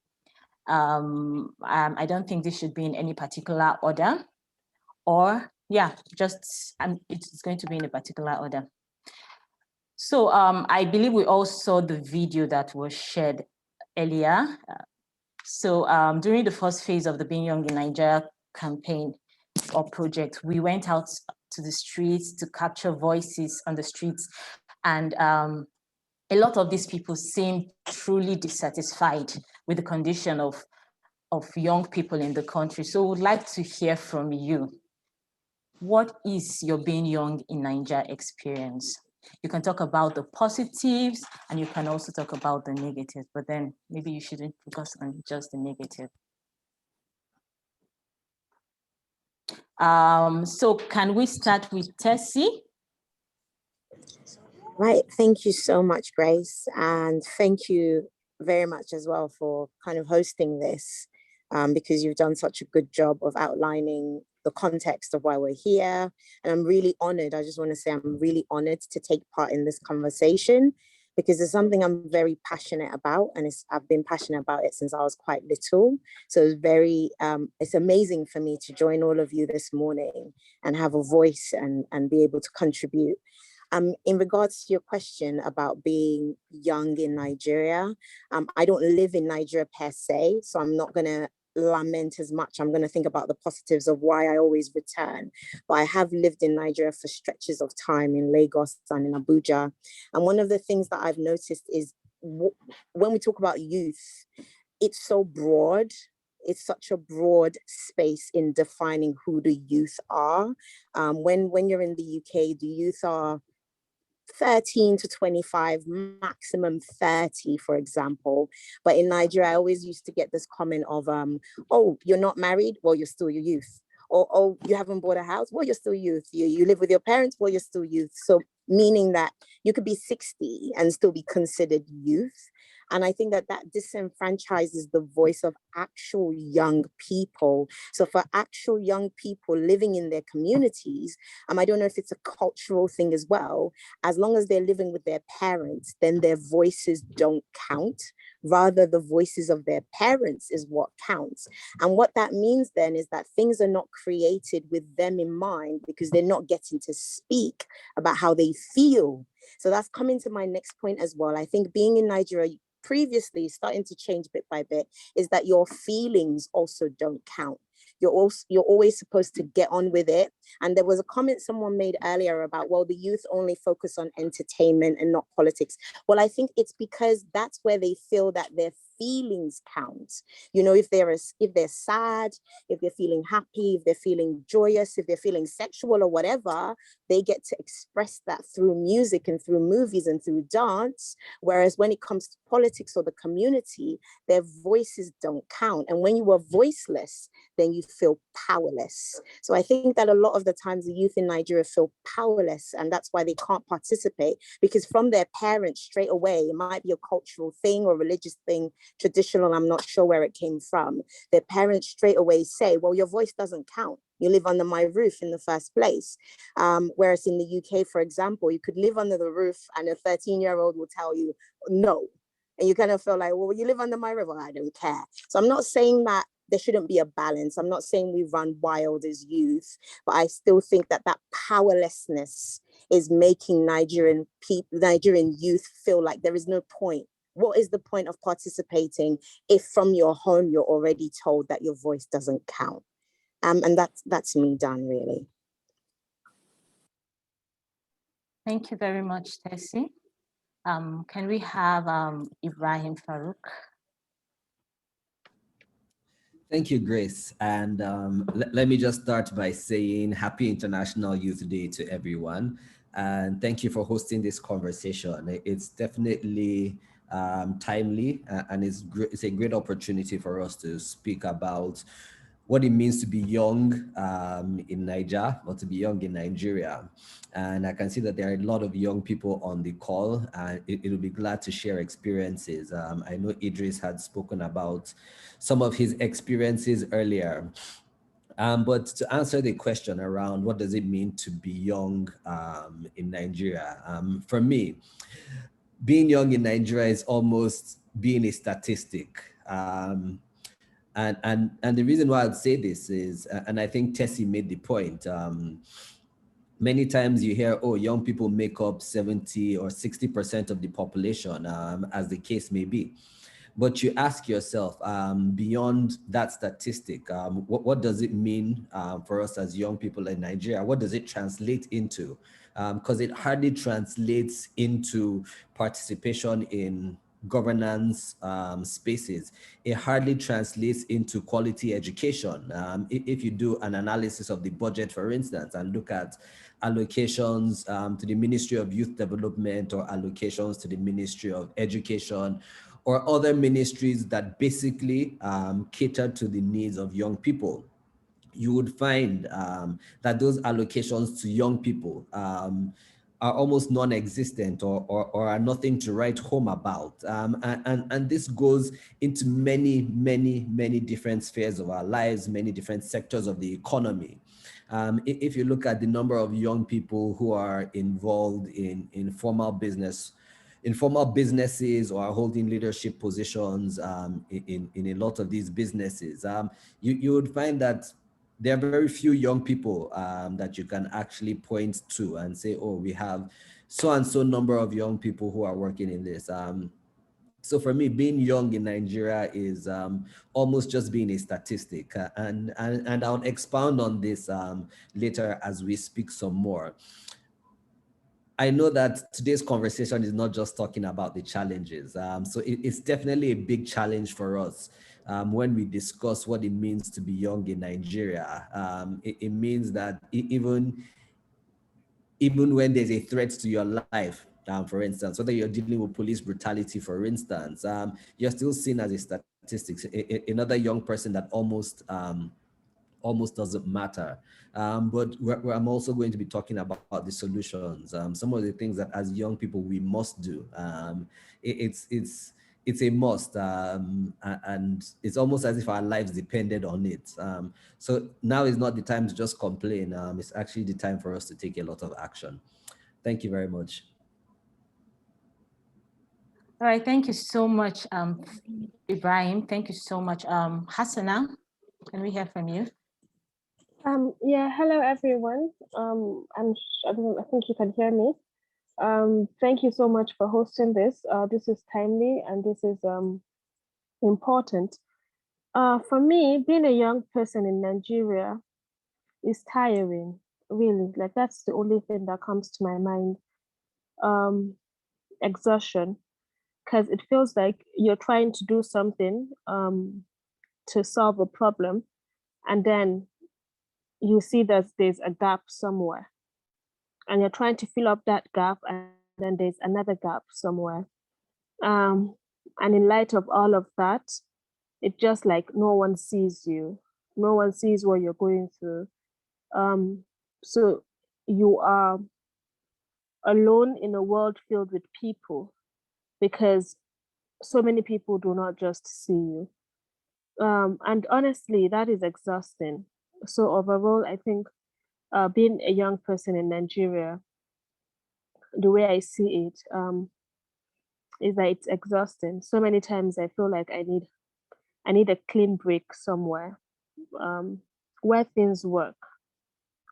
I don't think this should be in any particular order, or yeah, just it's going to be in a particular order. So I believe we all saw the video that was shared earlier. So during the first phase of the Being Young in Nigeria campaign or project, we went out to the streets to capture voices on the streets. And a lot of these people seem truly dissatisfied with the condition of young people in the country. So we'd like to hear from you. What is your Being Young in Nigeria experience? You can talk about the positives and you can also talk about the negatives, but then maybe you shouldn't focus on just the negative. So can we start with Tessy? Right, thank you so much, Grace. And thank you very much as well for kind of hosting this, because you've done such a good job of outlining the context of why we're here. And I'm really honored. I just want to say I'm really honored to take part in this conversation because it's something I'm very passionate about, and I've been passionate about it since I was quite little. So it's amazing for me to join all of you this morning and have a voice and be able to contribute. In regards to your question about being young in Nigeria, I don't live in Nigeria per se, so I'm not going to lament as much. I'm going to think about the positives of why I always return. But I have lived in Nigeria for stretches of time in Lagos and in Abuja. And one of the things that I've noticed is when we talk about youth, it's so broad. It's such a broad space in defining who the youth are. When you're in the UK, the youth are 13 to 25, maximum 30, for example. But in Nigeria, I always used to get this comment of, oh, you're not married? Well, you're still your youth. Or, oh, you haven't bought a house? Well, you're still youth. You live with your parents? Well, you're still youth. So meaning that you could be 60 and still be considered youth. And I think that disenfranchises the voice of actual young people. So for actual young people living in their communities, I don't know if it's a cultural thing as well, as long as they're living with their parents, then their voices don't count. Rather, the voices of their parents is what counts. And what that means then is that things are not created with them in mind because they're not getting to speak about how they feel. So that's coming to my next point as well. I think being in Nigeria previously, starting to change bit by bit, is that your feelings also don't count. You're always supposed to get on with it. And there was a comment someone made earlier about, well, the youth only focus on entertainment and not politics. Well, I think it's because that's where they feel that their feelings count. You know, if they're sad, if they're feeling happy, if they're feeling joyous, if they're feeling sexual or whatever, they get to express that through music and through movies and through dance. Whereas when it comes to politics or the community, their voices don't count. And when you are voiceless, then you feel powerless. So I think that a lot of the times the youth in Nigeria feel powerless, and that's why they can't participate, because from their parents straight away, it might be a cultural thing or religious thing, traditional, I'm not sure where it came from. Their parents straight away say, well, your voice doesn't count. You live under my roof in the first place. Whereas in the UK, for example, you could live under the roof and a 13-year-old will tell you no. And you kind of feel like, well, you live under my roof, well, I don't care. So I'm not saying that there shouldn't be a balance. I'm not saying we run wild as youth, but I still think that powerlessness is making Nigerian youth feel like there is no point. What is the point of participating if from your home you're already told that your voice doesn't count? And that's me done, really. Thank you very much, Tessy. Can we have Ibrahim Faruk? Thank you, Grace. And let me just start by saying Happy International Youth Day to everyone. And thank you for hosting this conversation. It's definitely timely, and it's a great opportunity for us to speak about what it means to be young in Niger, or to be young in Nigeria. And I can see that there are a lot of young people on the call, and it'll be glad to share experiences. I know Idris had spoken about some of his experiences earlier. But to answer the question around what does it mean to be young in Nigeria, for me, being young in Nigeria is almost being a statistic. And the reason why I'd say this is, and I think Tessy made the point, many times you hear, oh, young people make up 70 or 60% of the population, as the case may be. But you ask yourself, beyond that statistic, what does it mean for us as young people in Nigeria? What does it translate into? Because it hardly translates into participation in governance spaces. It hardly translates into quality education. If you do an analysis of the budget, for instance, and look at allocations to the Ministry of Youth Development or allocations to the Ministry of Education, or other ministries that basically cater to the needs of young people, you would find that those allocations to young people are almost non-existent or are nothing to write home about. And this goes into many, many, many different spheres of our lives, many different sectors of the economy. If you look at the number of young people who are involved in formal businesses or are holding leadership positions in a lot of these businesses, you would find that there are very few young people that you can actually point to and say, oh, we have so and so number of young people who are working in this. So for me, being young in Nigeria is almost just being a statistic. And I'll expound on this later as we speak some more. I know that today's conversation is not just talking about the challenges. So it's definitely a big challenge for us when we discuss what it means to be young in Nigeria. It means that even when there's a threat to your life, for instance, whether you're dealing with police brutality, for instance, you're still seen as a statistic, another young person that almost doesn't matter. But I'm also going to be talking about the solutions, some of the things that as young people we must do. It's a must, and it's almost as if our lives depended on it. So now is not the time to just complain. It's actually the time for us to take a lot of action. Thank you very much. All right, thank you so much, Ibrahim. Thank you so much. Hassana, can we hear from you? Yeah, hello everyone. I think you can hear me. Thank you so much for hosting this. This is timely and this is important. For me, being a young person in Nigeria is tiring, really. Like that's the only thing that comes to my mind. Exhaustion, because it feels like you're trying to do something to solve a problem, and then you see that there's a gap somewhere and you're trying to fill up that gap, and then there's another gap somewhere. And in light of all of that, it's just like no one sees you. No one sees what you're going through. So you are alone in a world filled with people because so many people do not just see you. And honestly, that is exhausting. So overall, I think being a young person in Nigeria, the way I see it, is that it's exhausting. So many times I feel like I need a clean break somewhere, where things work,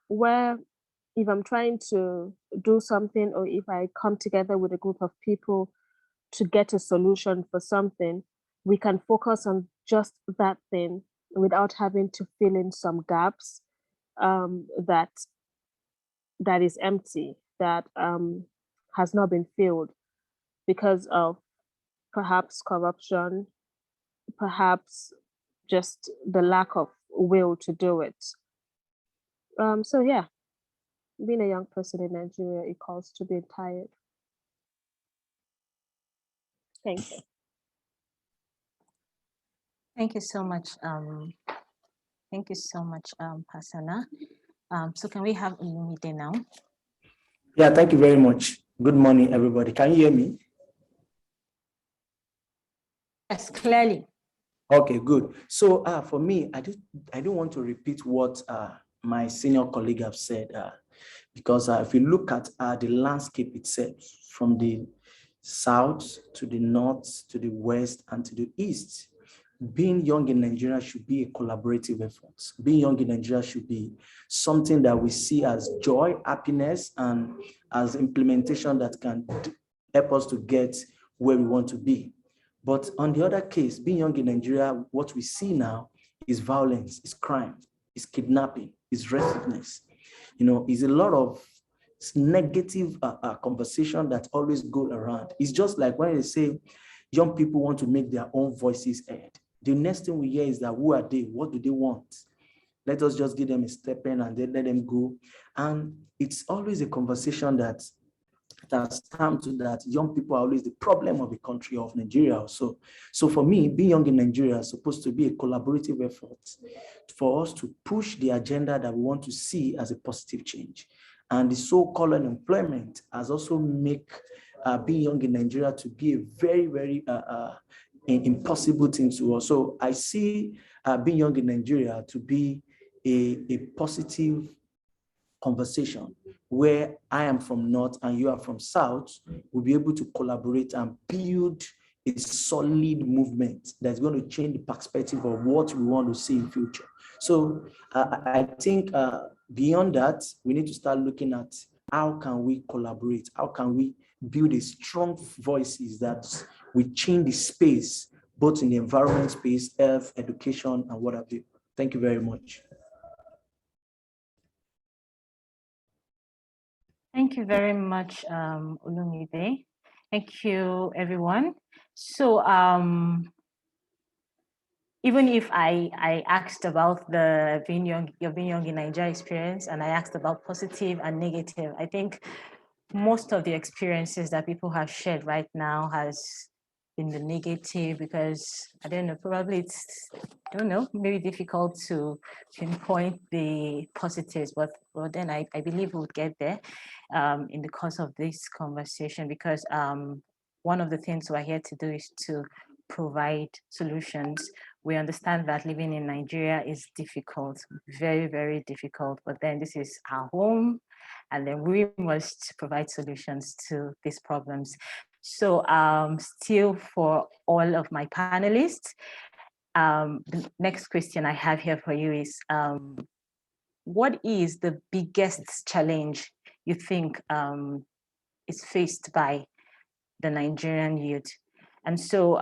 where if I'm trying to do something or if I come together with a group of people to get a solution for something, we can focus on just that thing without having to fill in some gaps that is empty, that has not been filled because of perhaps corruption, perhaps just the lack of will to do it. So yeah, being a young person in Nigeria equals to being tired. Thank you. Thank you so much. Thank you so much, Hassana. So can we have Olumide now? Yeah, thank you very much. Good morning, everybody. Can you hear me? Yes, clearly. Okay, good. So for me, I don't want to repeat what my senior colleague have said, because if you look at the landscape itself, from the south to the north to the west and to the east, being young in Nigeria should be a collaborative effort. Being young in Nigeria should be something that we see as joy, happiness, and as implementation that can help us to get where we want to be. But on the other case, being young in Nigeria, what we see now is violence, is crime, is kidnapping, is restlessness. Is a lot of negative conversation that always go around. It's just like when they say young people want to make their own voices heard. The next thing we hear is that who are they? What do they want? Let us just give them a step in and then let them go. And it's always a conversation that has come to that young people are always the problem of the country of Nigeria. So for me, being young in Nigeria is supposed to be a collaborative effort for us to push the agenda that we want to see as a positive change. And the so-called unemployment has also make being young in Nigeria to be a very, very impossible thing to us. So I see being young in Nigeria to be a positive conversation where I am from North and you are from South. We'll be able to collaborate and build a solid movement that's going to change the perspective of what we want to see in future. So I think beyond that, we need to start looking at how can we collaborate? How can we build a strong voices that we change the space, both in the environment space, health, education, and what have you. Thank you very much. Thank you very much, Olumide. Thank you, everyone. So even if I asked about your being young in Nigeria experience, and I asked about positive and negative, I think most of the experiences that people have shared right now has been the negative, because I don't know, probably it's, I don't know, maybe difficult to pinpoint the positives, but well, then I believe we'll get there in the course of this conversation, because one of the things we're here to do is to provide solutions. We understand that living in Nigeria is difficult, very, very difficult, but then this is our home, and then we must provide solutions to these problems. So still for all of my panelists, the next question I have here for you is, what is the biggest challenge you think is faced by the Nigerian youth? And so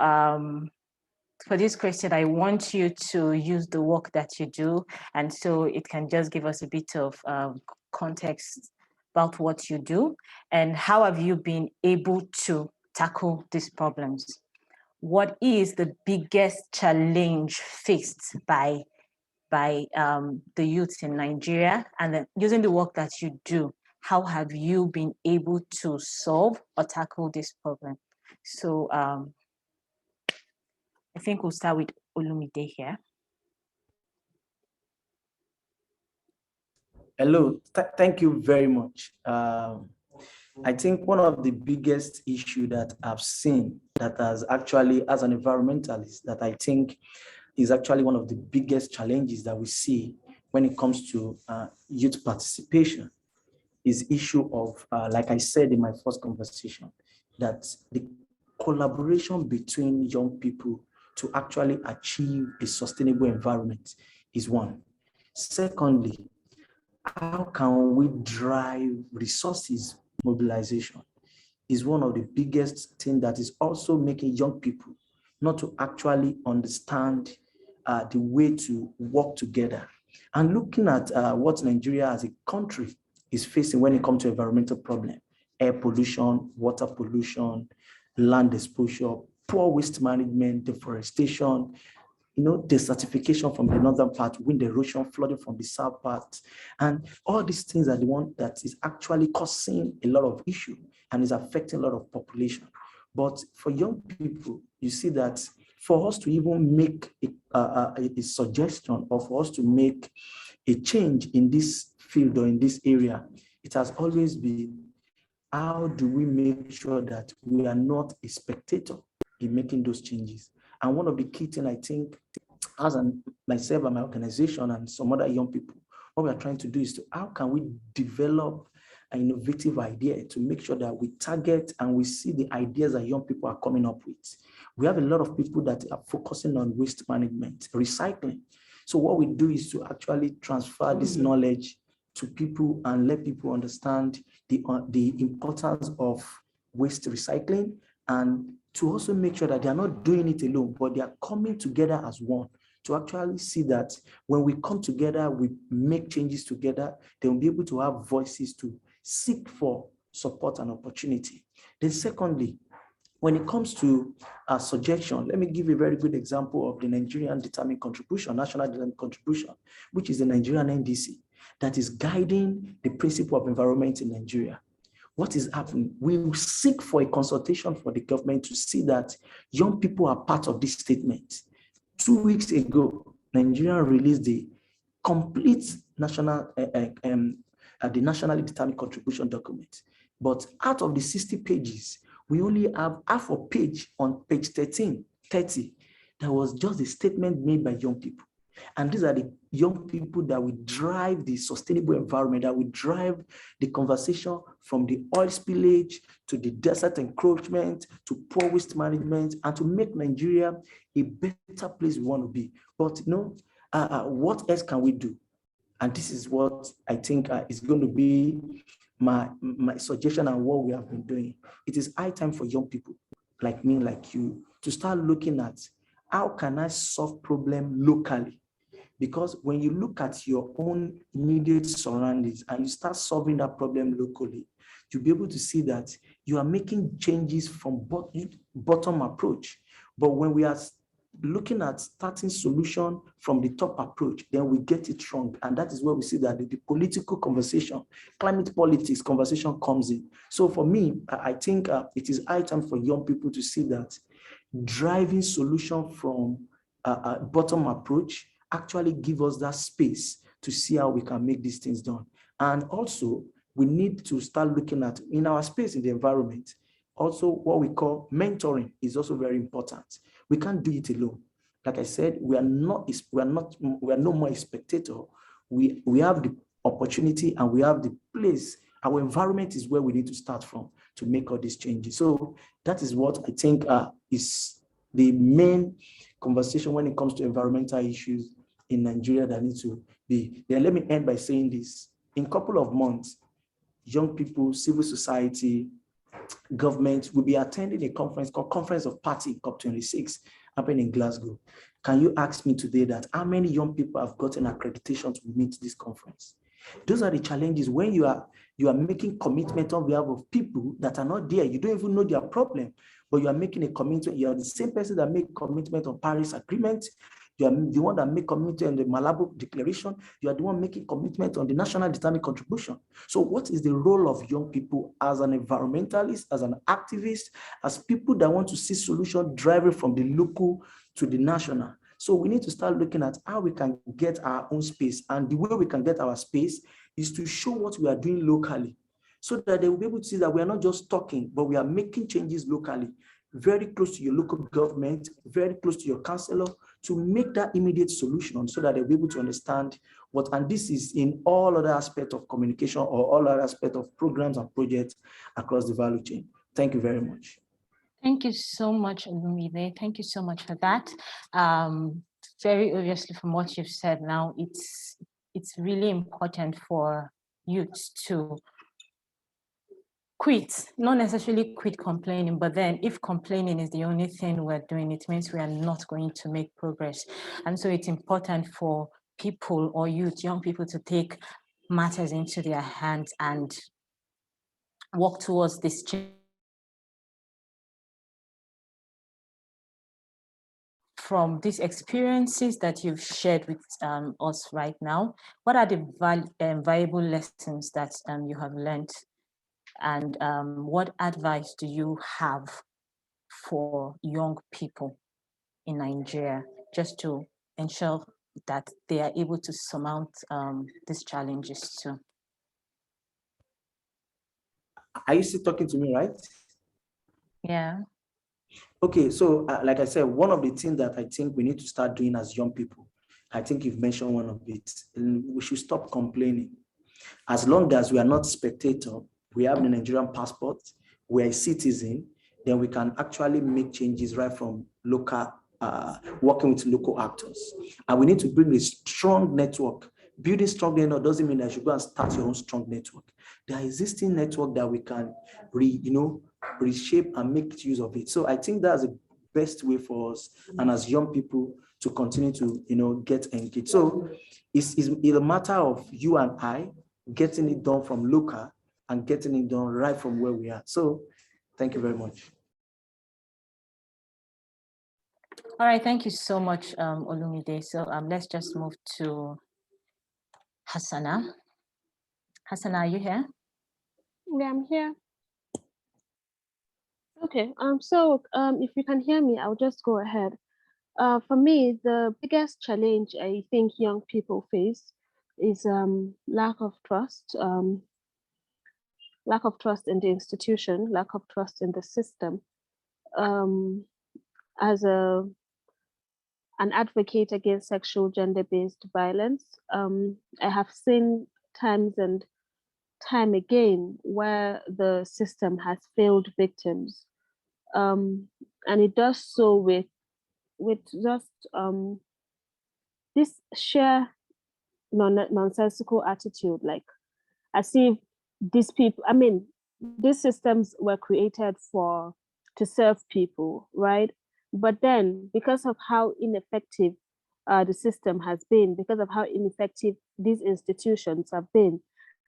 for this question, I want you to use the work that you do, and so it can just give us a bit of context about what you do and how have you been able to tackle these problems. What is the biggest challenge faced by the youth in Nigeria? And then using the work that you do, how have you been able to solve or tackle this problem? So I think we'll start with Olumide here. Hello, thank you very much. I think one of the biggest issue that I've seen that has actually, as an environmentalist, that I think is actually one of the biggest challenges that we see when it comes to youth participation is issue of, like I said in my first conversation, that the collaboration between young people to actually achieve a sustainable environment is one. Secondly, how can we drive resources mobilization is one of the biggest things that is also making young people not to actually understand the way to work together. And looking at what Nigeria as a country is facing when it comes to environmental problems, air pollution, water pollution, land exposure, poor waste management, deforestation, desertification from the northern part, wind erosion, flooding from the south part. And all these things are the one that is actually causing a lot of issue and is affecting a lot of population. But for young people, you see that for us to even make a suggestion or for us to make a change in this field or in this area, it has always been, how do we make sure that we are not a spectator in making those changes? And one of the key things I think, as myself and my organization and some other young people, what we are trying to do is to, how can we develop an innovative idea to make sure that we target and we see the ideas that young people are coming up with. We have a lot of people that are focusing on waste management, recycling. So what we do is to actually transfer this knowledge to people and let people understand the importance of waste recycling, and to also make sure that they are not doing it alone, but they are coming together as one to actually see that when we come together, we make changes together, they will be able to have voices to seek for support and opportunity. Then secondly, when it comes to a suggestion, let me give a very good example of the Nigerian Determined Contribution, National Determined Contribution, which is the Nigerian NDC, that is guiding the principle of environment in Nigeria. What is happening? We seek for a consultation for the government to see that young people are part of this statement. 2 weeks ago, Nigeria released the complete national, the nationally determined contribution document. But out of the 60 pages, we only have half a page on page 30. That was just a statement made by young people. And these are the young people that will drive the sustainable environment, that will drive the conversation from the oil spillage to the desert encroachment to poor waste management, and to make Nigeria a better place we want to be. But what else can we do? And this is what I think is going to be my suggestion and what we have been doing. It is high time for young people like me, like you, to start looking at how can I solve problem locally? Because when you look at your own immediate surroundings and you start solving that problem locally, you'll be able to see that you are making changes from bottom approach. But when we are looking at starting solution from the top approach, then we get it wrong. And that is where we see that the political conversation, climate politics conversation comes in. So for me, I think it is high time for young people to see that driving solution from a bottom approach actually give us that space to see how we can make these things done. And also, we need to start looking at, in our space, in the environment, also what we call mentoring is also very important. We can't do it alone. Like I said, we are no more a spectator. We have the opportunity and we have the place. Our environment is where we need to start from to make all these changes. So that is what I think is the main conversation when it comes to environmental issues in Nigeria that needs to be. Then let me end by saying this. In a couple of months, young people, civil society, government will be attending a conference called Conference of Party, COP26, happening in Glasgow. Can you ask me today that how many young people have gotten accreditation to meet this conference? Those are the challenges when you are making commitment on behalf of people that are not there. You don't even know their problem, but you are making a commitment. You are the same person that made commitment on Paris Agreement. You are the one that made commitment on the Malabo Declaration. You are the one making commitment on the National Determined Contribution. So what is the role of young people as an environmentalist, as an activist, as people that want to see solution driving from the local to the national? So we need to start looking at how we can get our own space. And the way we can get our space is to show what we are doing locally, so that they will be able to see that we are not just talking, but we are making changes locally, very close to your local government, very close to your councillor, to make that immediate solution so that they'll be able to understand what, and this is in all other aspects of communication or all other aspects of programs and projects across the value chain. Thank you very much. Thank you so much, Olumide. Thank you so much for that. Very obviously from what you've said now, it's really important for youth to quit, not necessarily quit complaining, but then if complaining is the only thing we're doing, it means we are not going to make progress. And so it's important for people or youth, young people, to take matters into their hands and work towards this change. From these experiences that you've shared with us right now, what are the valuable lessons that you have learned? And what advice do you have for young people in Nigeria just to ensure that they are able to surmount these challenges too? Are you still talking to me, right? Yeah. Okay, so like I said, one of the things that I think we need to start doing as young people, I think you've mentioned one of it, we should stop complaining. As long as we are not spectator, we have the Nigerian passport, we are a citizen, then we can actually make changes right from local, working with local actors. And we need to build a strong network. Building strong network doesn't mean that you should go and start your own strong network. There are existing network that we can reshape and make use of it. So I think that's the best way for us and as young people to continue to get engaged. So it's a matter of you and I getting it done from local and getting it done right from where we are. So thank you very much. All right, thank you so much, Olumide. So let's just move to Hassana. Hassana, are you here? Yeah, I'm here. Okay, so if you can hear me, I'll just go ahead. For me, the biggest challenge I think young people face is lack of trust in the institution, lack of trust in the system. As an advocate against sexual gender-based violence, I have seen times and time again where the system has failed victims, and it does so with just this sheer nonsensical attitude, like as if these people, I mean, these systems were created to serve people, right? But then because of how ineffective the system has been, because of how ineffective these institutions have been,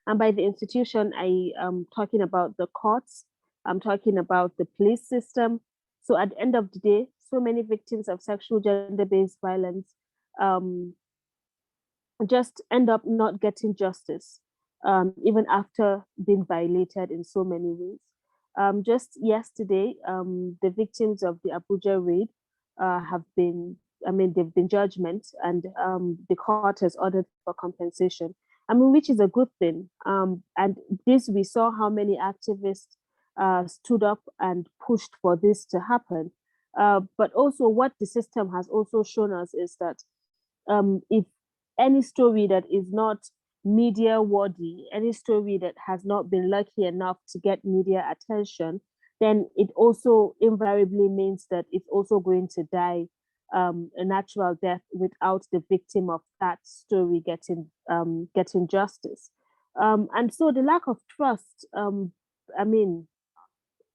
and by the institution, I am talking about the courts, I'm talking about the police system. So at the end of the day, so many victims of sexual gender-based violence just end up not getting justice, even after being violated in so many ways. Just yesterday, the victims of the Abuja raid have been, they've been judgment, and the court has ordered for compensation. Which is a good thing. And this, we saw how many activists stood up and pushed for this to happen. But also what the system has also shown us is that if any story that is not media worthy, any story that has not been lucky enough to get media attention, then it also invariably means that it's also going to die a natural death without the victim of that story getting justice. And so the lack of trust, the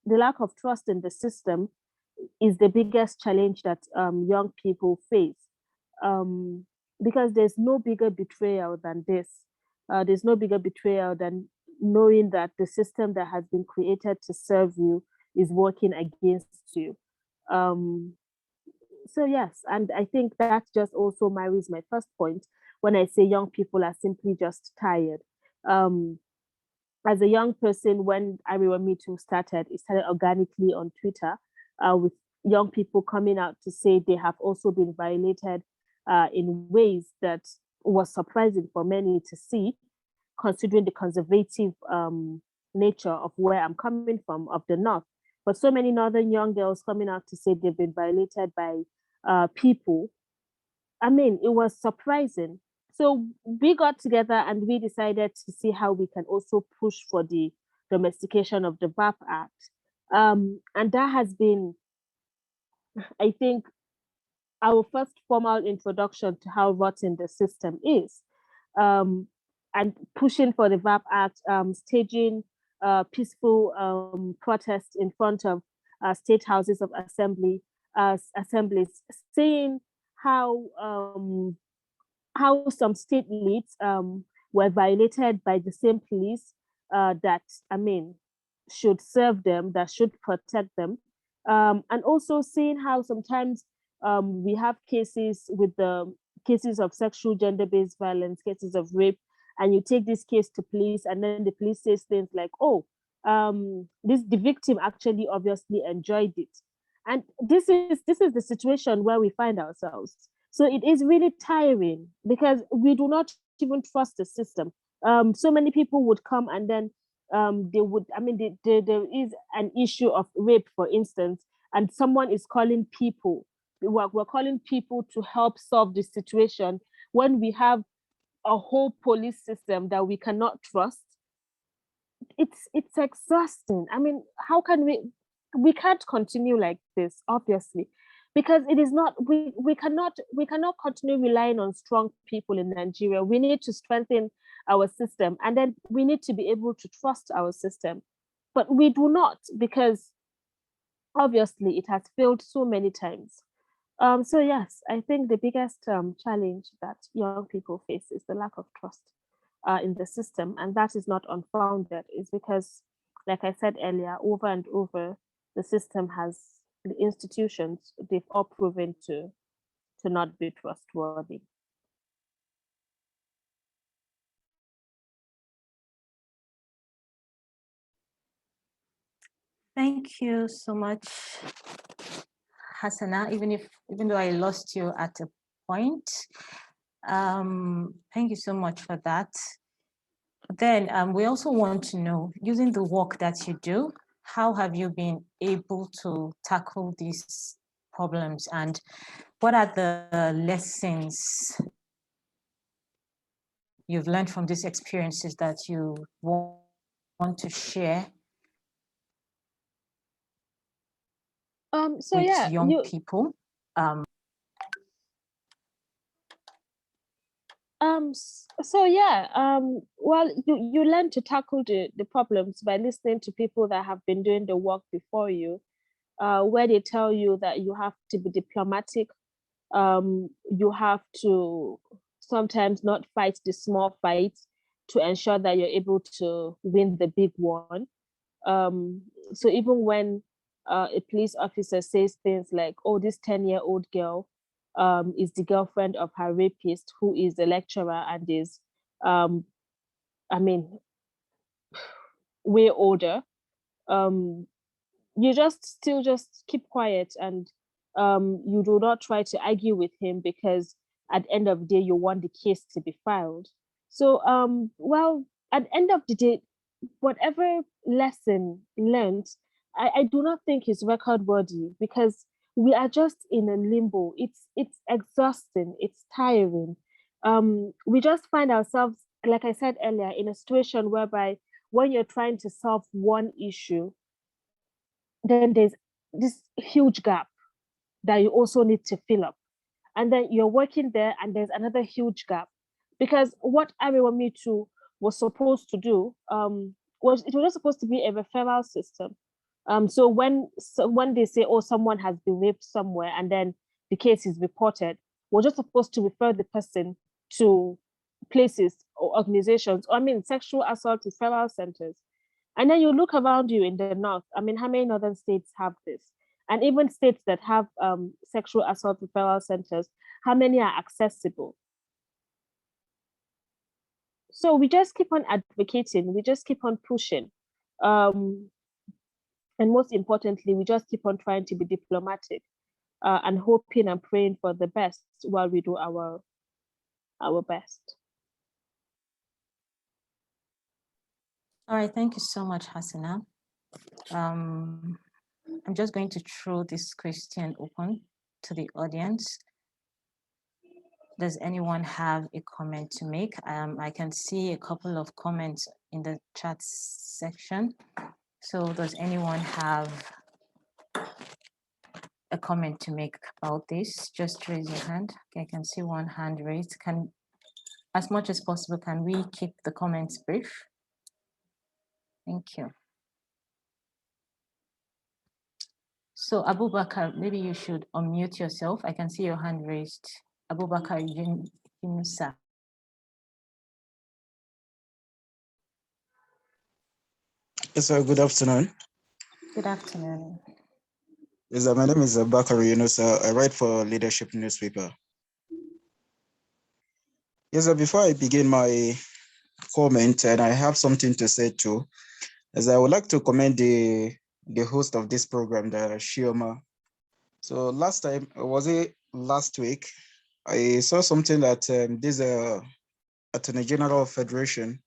lack of trust in the system is the biggest challenge that young people face. Because there's no bigger betrayal than this. There's no bigger betrayal than knowing that the system that has been created to serve you is working against you. So yes, and I think that just also marries my first point when I say young people are simply just tired. As a young person, when I remember Me Too started, it started organically on Twitter with young people coming out to say they have also been violated in ways that was surprising for many to see, considering the conservative nature of where I'm coming from, of the North. But so many Northern young girls coming out to say they've been violated by people. It was surprising. So we got together and we decided to see how we can also push for the domestication of the VAP Act. And that has been, I think, our first formal introduction to how rotten the system is. And pushing for the VAP Act, staging peaceful protests in front of state houses of assemblies, saying how some state leads were violated by the same police that should serve them, that should protect them, and also seeing how sometimes we have cases of sexual gender-based violence, cases of rape, and you take this case to police, and then the police says things like, "Oh, the victim actually obviously enjoyed it," and this is the situation where we find ourselves. So it is really tiring because we do not even trust the system. So many people would come and then there is an issue of rape, for instance, and someone is calling people. We're calling people to help solve the situation when we have a whole police system that we cannot trust. It's exhausting. How can we? we can't continue like this, obviously, because it is not, we cannot continue relying on strong people in Nigeria. We need to strengthen our system, and then we need to be able to trust our system. But we do not, because obviously it has failed so many times. So yes, I think the biggest challenge that young people face is the lack of trust in the system, and that is not unfounded. It's because, like I said earlier, over and over, the system has, the institutions, they've all proven to not be trustworthy. Thank you so much, Hassana, even though I lost you at a point. Thank you so much for that. Then we also want to know, using the work that you do, how have you been able to tackle these problems, and what are the lessons you've learned from these experiences that you want to share So with yeah, young people? So yeah, well, you learn to tackle the problems by listening to people that have been doing the work before you, where they tell you that you have to be diplomatic, you have to sometimes not fight the small fights to ensure that you're able to win the big one. So even when a police officer says things like, oh, this 10-year-old girl is the girlfriend of her rapist, who is a lecturer and is, I mean, way older, you still just keep quiet, and you do not try to argue with him, because at the end of the day, you want the case to be filed. So, well, at the end of the day, whatever lesson learned, I do not think is record worthy, because we are just in a limbo. It's exhausting, it's tiring. We just find ourselves, like I said earlier, in a situation whereby when you're trying to solve one issue, then there's this huge gap that you also need to fill up. And then you're working there and there's another huge gap. Because what Ariwamitu was supposed to do was, it was not supposed to be a referral system. So when they say, oh, someone has been raped somewhere, and then the case is reported, we're just supposed to refer the person to places or organizations, or I mean, sexual assault referral centers. And then you look around you in the north. I mean, how many northern states have this? And even states that have sexual assault referral centers, how many are accessible? So we just keep on advocating, we just keep on pushing. And most importantly, we just keep on trying to be diplomatic and hoping and praying for the best while we do our best. All right, thank you so much, Hassana. I'm just going to throw this question open to the audience. Does anyone have a comment to make? I can see a couple of comments in the chat section. So does anyone have a comment to make about this? Just raise your hand. Okay, I can see one hand raised. As much as possible, can we keep the comments brief? Thank you. So Abubakar, maybe you should unmute yourself. I can see your hand raised. Abubakar Yunusa. Yes, sir. Good afternoon. Good afternoon. Yes, my name is Bakari Yunusa. I write for Leadership newspaper. Yes, sir. Before I begin my comment, and I have something to say too, as I would like to commend the host of this program, the Shioma. So last week, I saw something that this Attorney General of Federation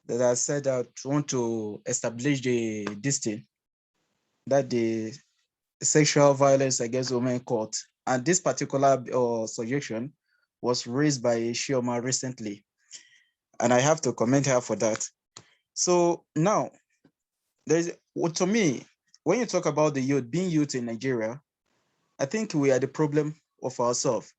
that I said that want to establish this thing, that the Sexual Violence Against Women Court. And this particular suggestion was raised by Shioma recently. And I have to commend her for that. So now, to me, when you talk about the youth, being youth in Nigeria, I think we are the problem of ourselves.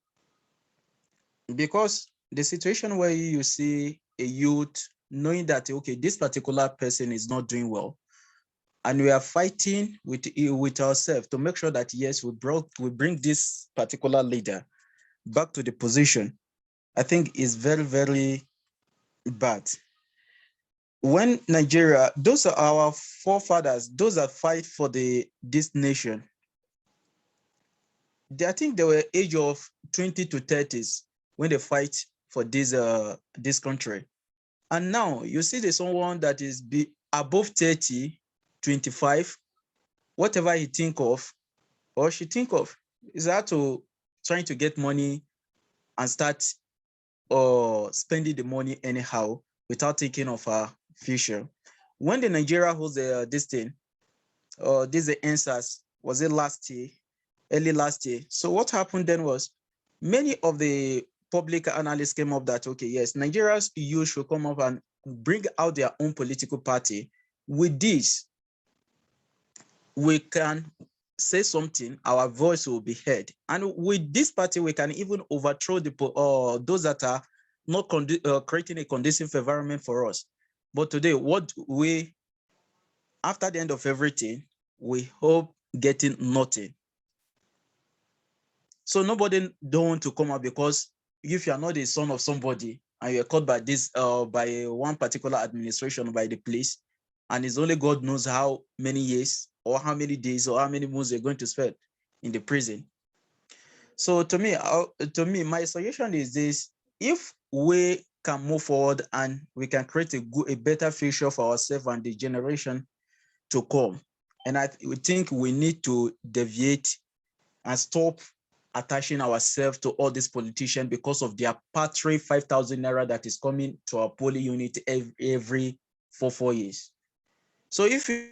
Because the situation where you see a youth knowing that, okay, this particular person is not doing well, and we are fighting with ourselves to make sure that, yes, we bring this particular leader back to the position, I think is very, very bad. When Nigeria, those are our forefathers, those that fight for this nation. I think they were age of 20 to 30s when they fight for this country. And now you see there's someone that is above 30, 25, whatever he think of or she think of is that to trying to get money and start spending the money anyhow without thinking of her future. When the Nigeria holds this thing, this answers, was it last year, early last year? So what happened then was many of the public analysts came up that, okay, yes, Nigeria's youth should come up and bring out their own political party. With this, we can say something, our voice will be heard. And with this party, we can even overthrow those that are not creating a conducive environment for us. But today, after the end of everything, we hope getting nothing. So nobody don't want to come out, because if you are not the son of somebody and you're caught by this, by one particular administration, by the police, and it's only God knows how many years or how many days or how many months they're going to spend in the prison. So to me, my suggestion is this: if we can move forward and we can create a better future for ourselves and the generation to come, and I think we need to deviate and stop attaching ourselves to all these politicians because of their paltry 5,000 naira that is coming to our polling unit every 4 years. So if you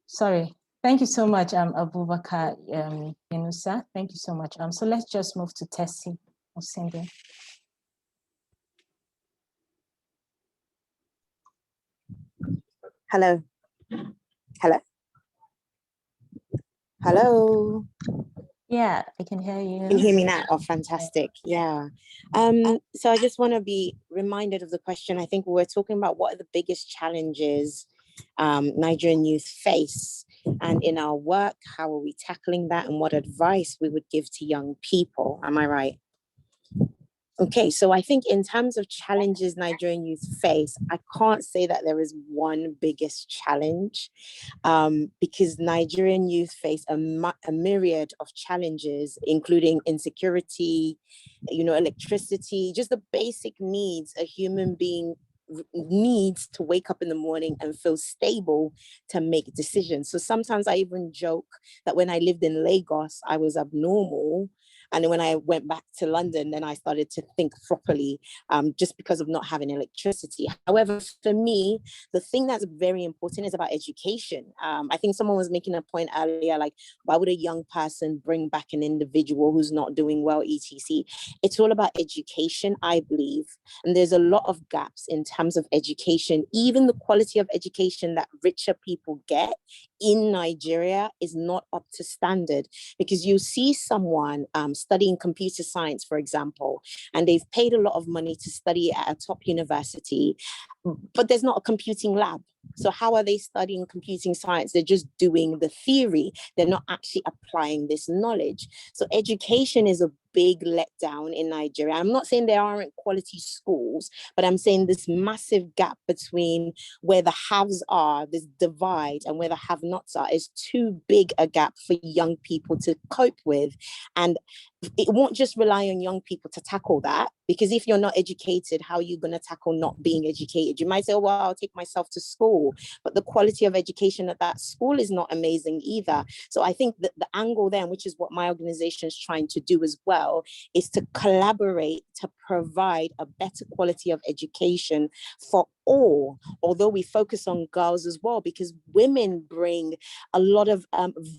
Sorry. Thank you so much, Abubakar Yunusa. Thank you so much. So let's just move to Tessy Mosindi. Hello. Hello. Hello. Yeah, I can hear you. Can you hear me now? Oh, fantastic. Yeah. So I just want to be reminded of the question. I think we're talking about what are the biggest challenges Nigerian youth face, and in our work, how are we tackling that, and what advice we would give to young people? Am I right? Okay, so I think in terms of challenges Nigerian youth face, I can't say that there is one biggest challenge, because Nigerian youth face a myriad of challenges, including insecurity, electricity, just the basic needs a human being needs to wake up in the morning and feel stable to make decisions. So sometimes I even joke that when I lived in Lagos, I was abnormal. And then when I went back to London, then I started to think properly, just because of not having electricity. However, for me, the thing that's very important is about education. I think someone was making a point earlier, like, why would a young person bring back an individual who's not doing well, etc.? It's all about education, I believe. And there's a lot of gaps in terms of education. Even the quality of education that richer people get in Nigeria is not up to standard, because you see someone studying computer science, for example, and they've paid a lot of money to study at a top university, but there's not a computing lab. So how are they studying computing science? They're just doing the theory. They're not actually applying this knowledge. So education is a big letdown in Nigeria. I'm not saying there aren't quality schools, but I'm saying this massive gap between where the haves are, this divide, and where the have-nots are, is too big a gap for young people to cope with. And it won't just rely on young people to tackle that, because if you're not educated, how are you going to tackle not being educated? You might say, oh, well, I'll take myself to school, but the quality of education at that school is not amazing either. So I think that the angle then, which is what my organization is trying to do as well, is to collaborate to provide a better quality of education for all, although we focus on girls as well, because women bring a lot of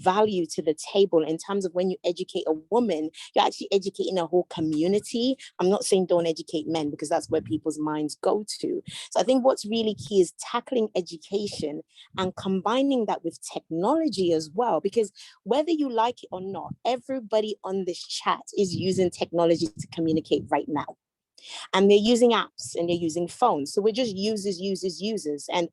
value to the table in terms of when you educate a woman, you're actually educating a whole community. I'm not saying don't educate men, because that's where people's minds go to. So I think what's really key is tackling education and combining that with technology as well, because whether you like it or not, everybody on this chat is using technology to communicate right now. And they're using apps and they're using phones. So we're just users. And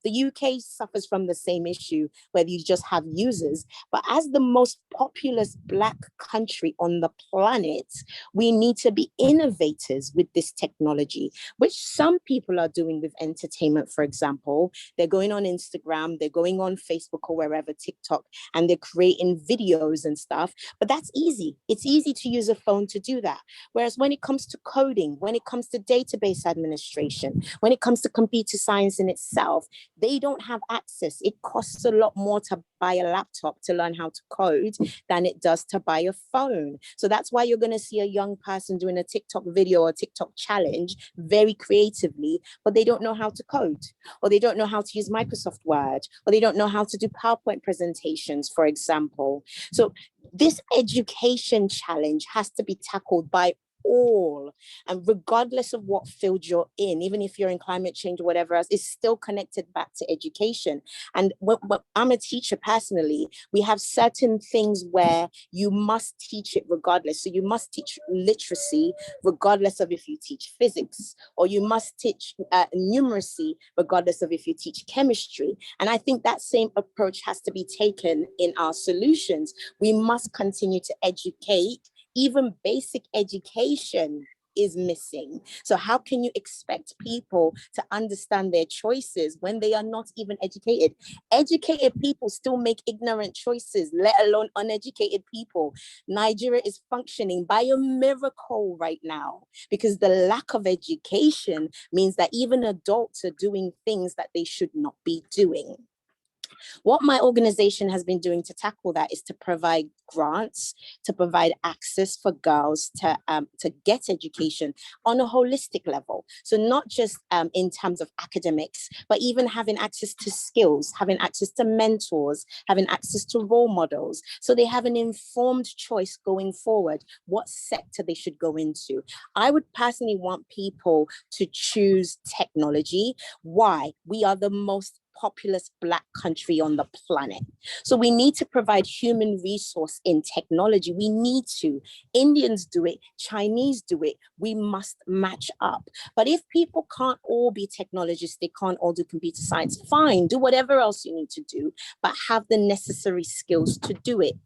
the UK suffers from the same issue, where you just have users. But as the most populous Black country on the planet, we need to be innovators with this technology, which some people are doing with entertainment, for example. They're going on Instagram, they're going on Facebook or wherever, TikTok, and they're creating videos and stuff. But that's easy. It's easy to use a phone to do that. Whereas when it comes to coding, when it comes to database administration, when it comes to computer science in itself, they don't have access. It costs a lot more to buy a laptop to learn how to code than it does to buy a phone. So that's why you're going to see a young person doing a TikTok video or TikTok challenge very creatively, but they don't know how to code, or they don't know how to use Microsoft Word, or they don't know how to do PowerPoint presentations, for example. So this education challenge has to be tackled by all, and regardless of what field you're in, even if you're in climate change or whatever else, it's still connected back to education. And when I'm a teacher personally, we have certain things where you must teach it regardless. So you must teach literacy regardless of if you teach physics, or you must teach numeracy regardless of if you teach chemistry. And I think that same approach has to be taken in our solutions. We must continue to educate. Even basic education is missing. So how can you expect people to understand their choices when they are not even educated? Educated people still make ignorant choices, let alone uneducated people. Nigeria is functioning by a miracle right now, because the lack of education means that even adults are doing things that they should not be doing. What my organization has been doing to tackle that is to provide grants, to provide access for girls to get education on a holistic level. So not just in terms of academics, but even having access to skills, having access to mentors, having access to role models. So they have an informed choice going forward, what sector they should go into. I would personally want people to choose technology. Why? We are the most populous Black country on the planet. So we need to provide human resource in technology. We need to. Indians do it, Chinese do it. We must match up. But if people can't all be technologists, they can't all do computer science, fine, do whatever else you need to do, but have the necessary skills to do it.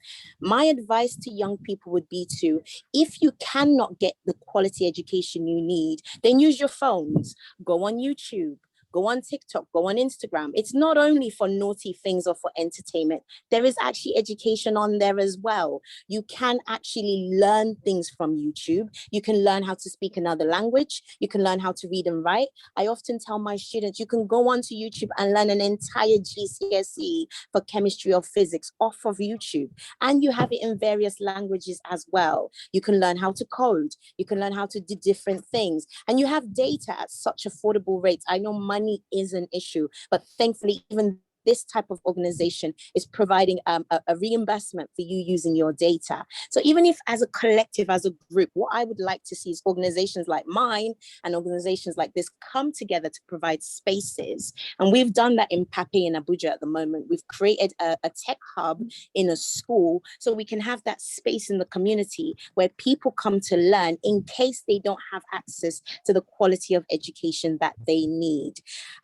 My advice to young people would be to, if you cannot get the quality education you need, then use your phones, go on YouTube, go on TikTok, go on Instagram. It's not only for naughty things or for entertainment. There is actually education on there as well. You can actually learn things from YouTube. You can learn how to speak another language. You can learn how to read and write. I often tell my students, you can go onto YouTube and learn an entire GCSE for chemistry or physics off of YouTube. And you have it in various languages as well. You can learn how to code. You can learn how to do different things. And you have data at such affordable rates. I know money is an issue, but thankfully even this type of organization is providing a reimbursement for you using your data. So even if as a collective, as a group, what I would like to see is organizations like mine and organizations like this come together to provide spaces. And we've done that in Pape in Abuja at the moment. We've created a tech hub in a school so we can have that space in the community where people come to learn in case they don't have access to the quality of education that they need.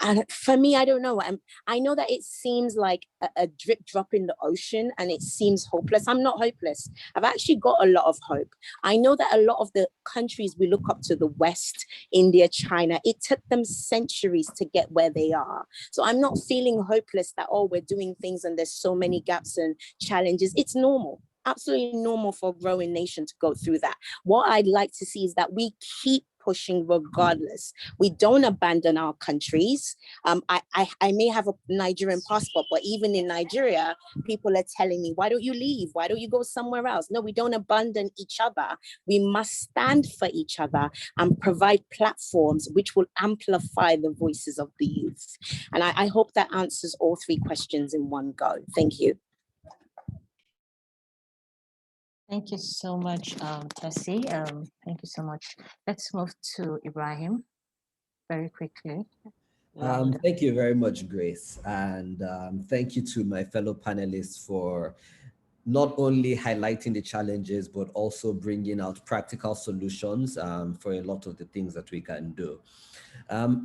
And for me, I don't know. I know that it seems like a drip drop in the ocean and it seems hopeless. I'm not hopeless. I've actually got a lot of hope. I know that a lot of the countries we look up to, the West, India, China, it took them centuries to get where they are. So I'm not feeling hopeless that, oh, we're doing things and there's so many gaps and challenges. It's normal. Absolutely normal for a growing nation to go through that. What I'd like to see is that we keep pushing regardless. We don't abandon our countries. I may have a Nigerian passport, but even in Nigeria, people are telling me, why don't you leave? Why don't you go somewhere else? No, we don't abandon each other. We must stand for each other and provide platforms which will amplify the voices of the youth. And I hope that answers all three questions in one go. Thank you. Thank you so much, Tessy. Thank you so much. Let's move to Ibrahim very quickly. Thank you very much, Grace. And thank you to my fellow panelists for not only highlighting the challenges, but also bringing out practical solutions for a lot of the things that we can do.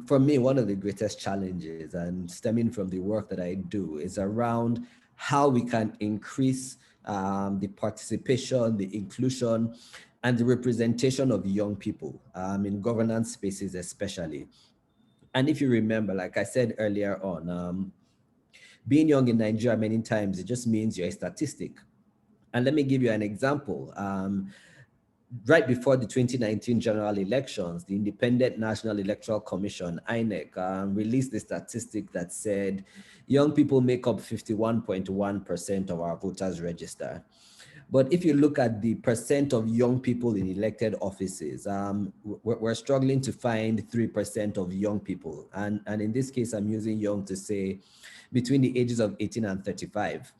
For me, one of the greatest challenges, and stemming from the work that I do, is around how we can increase the participation, the inclusion, and the representation of young people in governance spaces especially. And if you remember, like I said earlier on, being young in Nigeria many times, it just means you're a statistic. And let me give you an example. Right before the 2019 general elections, the Independent National Electoral Commission, INEC, released the statistic that said young people make up 51.1% of our voters register. But if you look at the percent of young people in elected offices, we're struggling to find 3% of young people. And in this case, I'm using young to say between the ages of 18 and 35.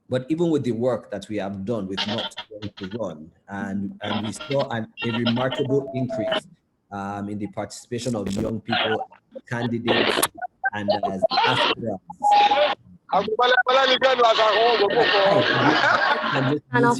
But even with the work that we have done with Not Young to Run, and we saw a remarkable increase in the participation of young people, candidates, and as aspirants. Turn off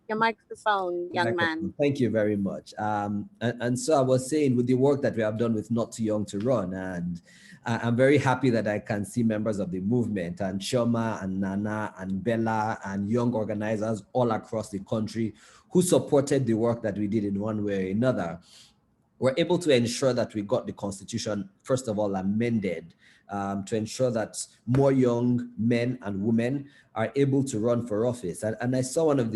your microphone, young man. Thank you very much. And so I was saying, with the work that we have done with Not Too Young to Run, and I'm very happy that I can see members of the movement and Shoma and Nana and Bella and young organizers all across the country who supported the work that we did in one way or another. We're able to ensure that we got the constitution, first of all, amended to ensure that more young men and women are able to run for office. And I saw one of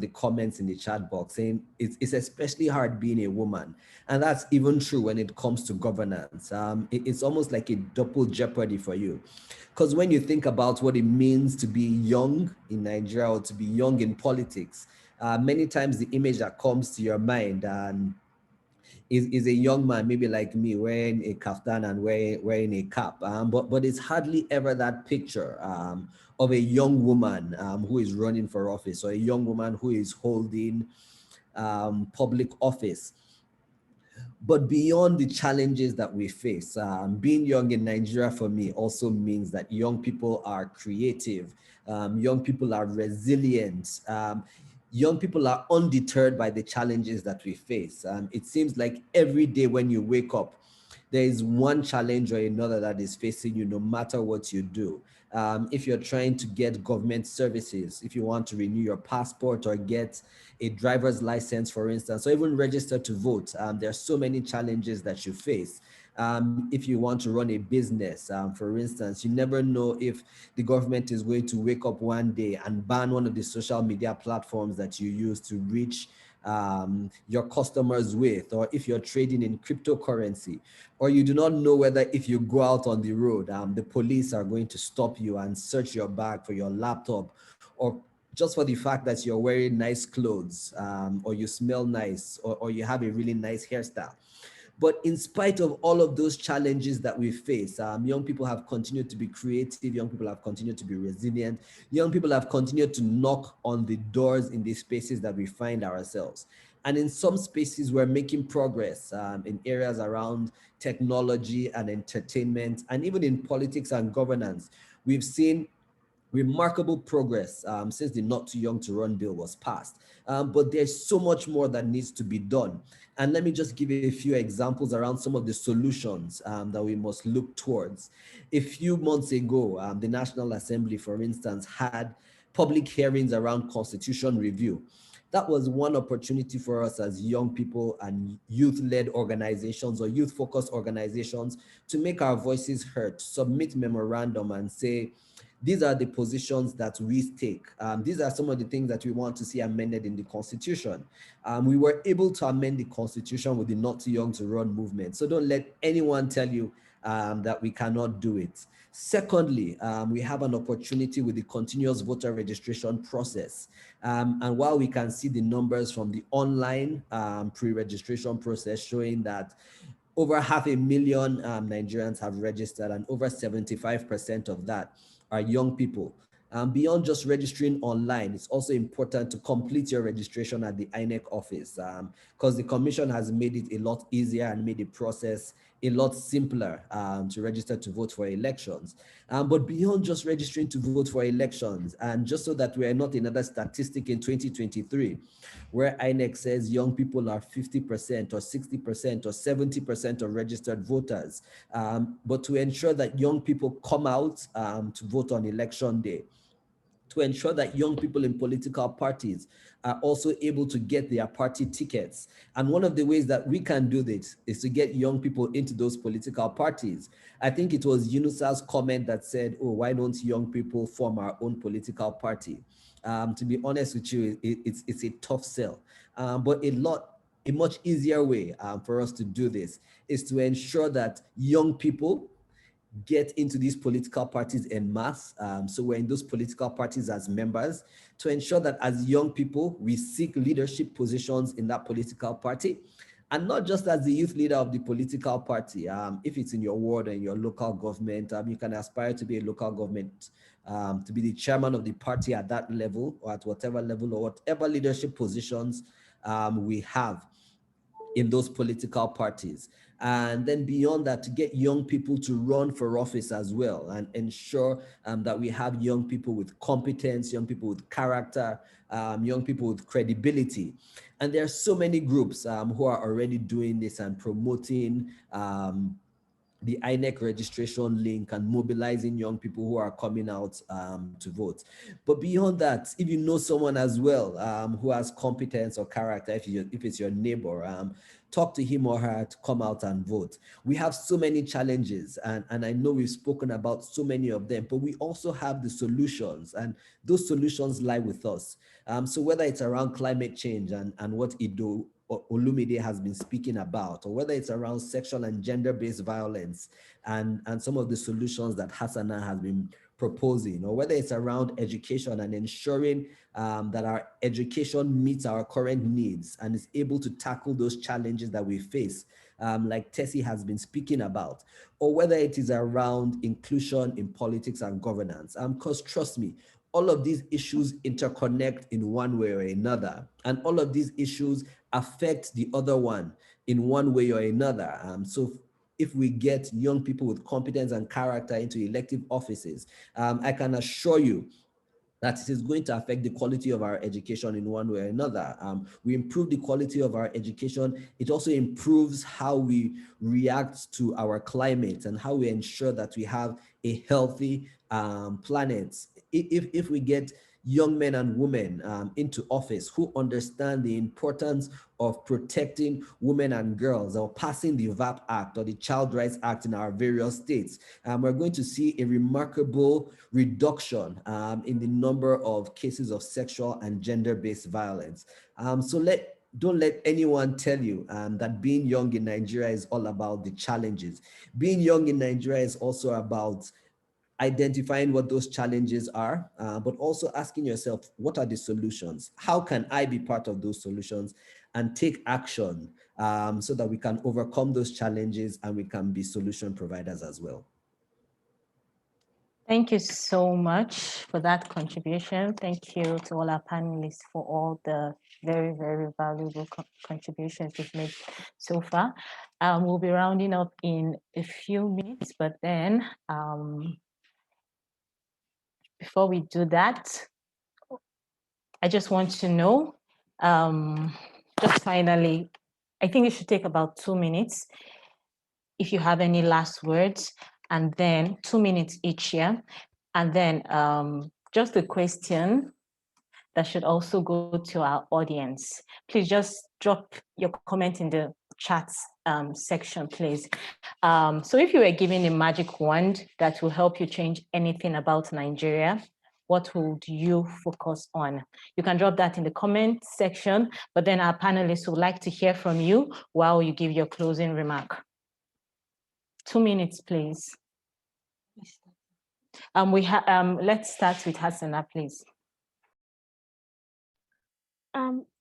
the comments in the chat box saying it's especially hard being a woman. And that's even true when it comes to governance. It's almost like a double jeopardy for you. Because when you think about what it means to be young in Nigeria or to be young in politics, many times the image that comes to your mind is a young man, maybe like me, wearing a kaftan and wearing a cap. But it's hardly ever that picture of a young woman who is running for office, or a young woman who is holding public office. But beyond the challenges that we face, being young in Nigeria for me also means that young people are creative, young people are resilient, young people are undeterred by the challenges that we face. It seems like every day when you wake up, there is one challenge or another that is facing you no matter what you do. If you're trying to get government services, if you want to renew your passport or get a driver's license, for instance, or even register to vote, there are so many challenges that you face. If you want to run a business, for instance, you never know if the government is going to wake up one day and ban one of the social media platforms that you use to reach your customers with, or if you're trading in cryptocurrency, or you do not know whether if you go out on the road, the police are going to stop you and search your bag for your laptop, or just for the fact that you're wearing nice clothes, or you smell nice, or you have a really nice hairstyle. But in spite of all of those challenges that we face, young people have continued to be creative, young people have continued to be resilient, young people have continued to knock on the doors in the spaces that we find ourselves. And in some spaces, we're making progress in areas around technology and entertainment, and even in politics and governance. We've seen remarkable progress since the Not Too Young to Run bill was passed. But there's so much more that needs to be done. And let me just give you a few examples around some of the solutions that we must look towards. A few months ago, the National Assembly, for instance, had public hearings around constitution review. That was one opportunity for us as young people and youth-led organizations or youth-focused organizations to make our voices heard, to submit memorandum and say, these are the positions that we take. These are some of the things that we want to see amended in the Constitution. We were able to amend the Constitution with the Not Too Young to Run movement. So don't let anyone tell you that we cannot do it. Secondly, we have an opportunity with the continuous voter registration process. And while we can see the numbers from the online pre-registration process showing that over 500,000 Nigerians have registered, and over 75% of that are young people. Beyond just registering online, it's also important to complete your registration at the INEC office, because the Commission has made it a lot easier and made the process a lot simpler to register to vote for elections. But beyond just registering to vote for elections, and just so that we are not another statistic in 2023, where INEC says young people are 50% or 60% or 70% of registered voters, but to ensure that young people come out to vote on election day, to ensure that young people in political parties are also able to get their party tickets. And one of the ways that we can do this is to get young people into those political parties. I think it was Yunusa's comment that said, oh, why don't young people form our own political party? To be honest with you, it's a tough sell, but a much easier way for us to do this is to ensure that young people get into these political parties en masse. So we're in those political parties as members, to ensure that as young people, we seek leadership positions in that political party. And not just as the youth leader of the political party. If it's in your ward and your local government, you can aspire to be a local government, to be the chairman of the party at that level, or at whatever level, or whatever leadership positions we have in those political parties. And then beyond that, to get young people to run for office as well, and ensure that we have young people with competence, young people with character, young people with credibility. And there are so many groups who are already doing this and promoting the INEC registration link and mobilizing young people who are coming out to vote. But beyond that, if you know someone as well who has competence or character, if it's your neighbor, talk to him or her to come out and vote. We have so many challenges, and I know we've spoken about so many of them, but we also have the solutions, and those solutions lie with us. So whether it's around climate change and what Idowu Olumide has been speaking about, or whether it's around sexual and gender-based violence and some of the solutions that Hassana has been proposing, or whether it's around education and ensuring that our education meets our current needs and is able to tackle those challenges that we face, like Tessy has been speaking about, or whether it is around inclusion in politics and governance. Because trust me, all of these issues interconnect in one way or another, and all of these issues affect the other one in one way or another. So if we get young people with competence and character into elective offices, I can assure you that it is going to affect the quality of our education in one way or another. We improve the quality of our education. It also improves how we react to our climate and how we ensure that we have a healthy planet. If we get young men and women into office who understand the importance of protecting women and girls, or passing the VAP Act or the Child Rights Act in our various states, we're going to see a remarkable reduction in the number of cases of sexual and gender-based violence. So don't let anyone tell you that being young in Nigeria is all about the challenges. Being young in Nigeria is also about identifying what those challenges are, but also asking yourself, what are the solutions? How can I be part of those solutions and take action so that we can overcome those challenges and we can be solution providers as well? Thank you so much for that contribution. Thank you to all our panelists for all the very, very valuable contributions you've made so far. We'll be rounding up in a few minutes, but then before we do that, I just want to know, just finally, I think it should take about 2 minutes. If you have any last words, and then 2 minutes each here. And then just a question that should also go to our audience. Please just drop your comment in the chat section, please. So if you were given a magic wand that will help you change anything about Nigeria, what would you focus on? You can drop that in the comment section, but then our panelists would like to hear from you while you give your closing remark. 2 minutes, please. Let's start with Hassana, please.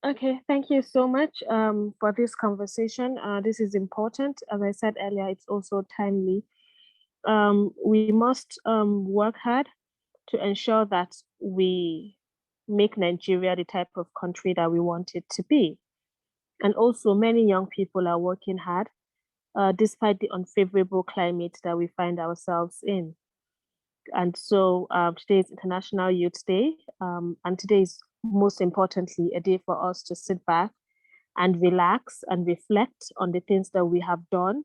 Okay, thank you so much for this conversation. This is important. As I said earlier, it's also timely. We must work hard to ensure that we make Nigeria the type of country that we want it to be. And also many young people are working hard despite the unfavorable climate that we find ourselves in. And so today is International Youth Day, and today is most importantly a day for us to sit back and relax and reflect on the things that we have done,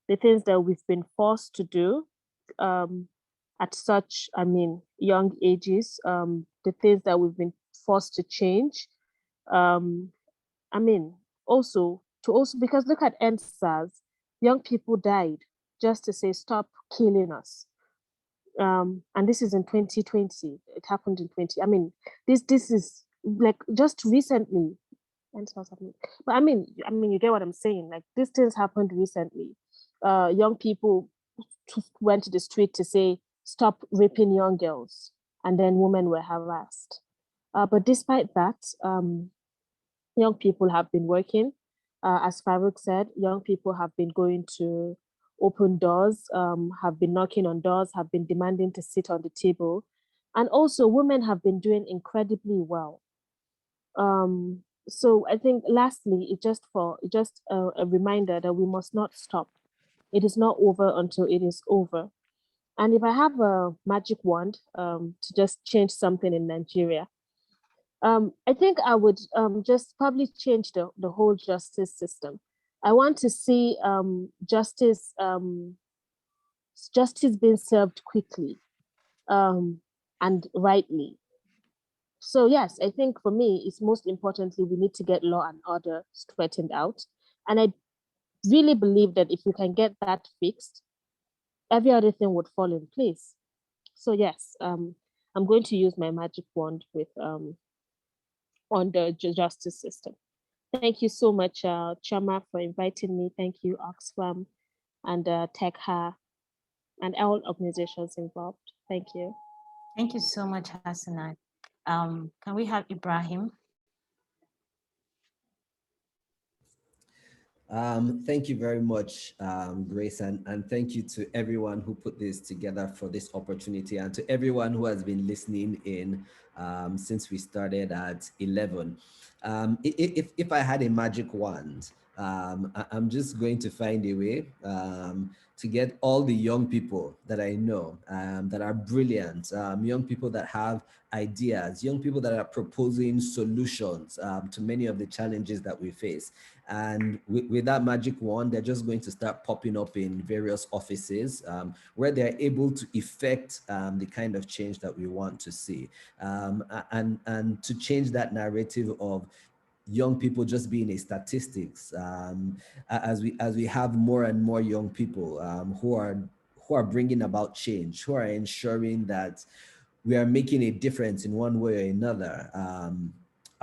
the things that we've been forced to do at such, young ages, the things that we've been forced to change. Also because look at EndSARS, young people died just to say stop killing us. And this is in 2020. It happened in 20. This is like just recently. But you get what I'm saying. Like these things happened recently. Young people went to the street to say stop raping young girls, and then women were harassed. But despite that, young people have been working. As Faruk said, young people have been going to open doors, have been knocking on doors, have been demanding to sit on the table. And also women have been doing incredibly well. So I think lastly, it's just a reminder that we must not stop. It is not over until it is over. And if I have a magic wand to just change something in Nigeria, I think I would just probably change the whole justice system. I want to see justice being served quickly and rightly. So yes, I think for me, it's most importantly, we need to get law and order straightened out. And I really believe that if we can get that fixed, every other thing would fall in place. So yes, I'm going to use my magic wand with on the justice system. Thank you so much, Chama, for inviting me. Thank you, Oxfam and TechHa and all organizations involved. Thank you. Thank you so much, Hassana. Can we have Ibrahim? Thank you very much, Grace, and thank you to everyone who put this together for this opportunity, and to everyone who has been listening in since we started at 11. If I had a magic wand, I'm just going to find a way to get all the young people that I know that are brilliant, young people that have ideas, young people that are proposing solutions to many of the challenges that we face. And with that magic wand, they're just going to start popping up in various offices where they're able to effect the kind of change that we want to see, and to change that narrative of young people just being a statistics, as we have more and more young people who are bringing about change, who are ensuring that we are making a difference in one way or another.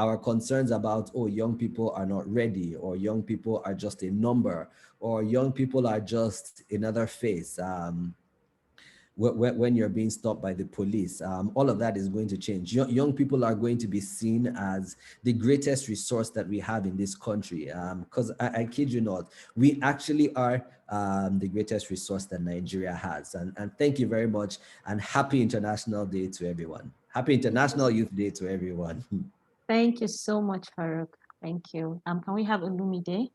Our concerns about, oh, young people are not ready, or young people are just a number, or young people are just another face. When you're being stopped by the police, all of that is going to change. Young people are going to be seen as the greatest resource that we have in this country. Because I kid you not, we actually are the greatest resource that Nigeria has. And thank you very much, and happy International Day to everyone. Happy International Youth Day to everyone. Thank you so much, Faruk. Thank you. Can we have Olumide?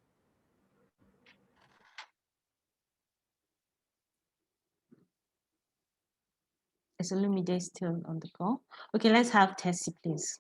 Is Olumide still on the call? Okay, let's have Tessy, please.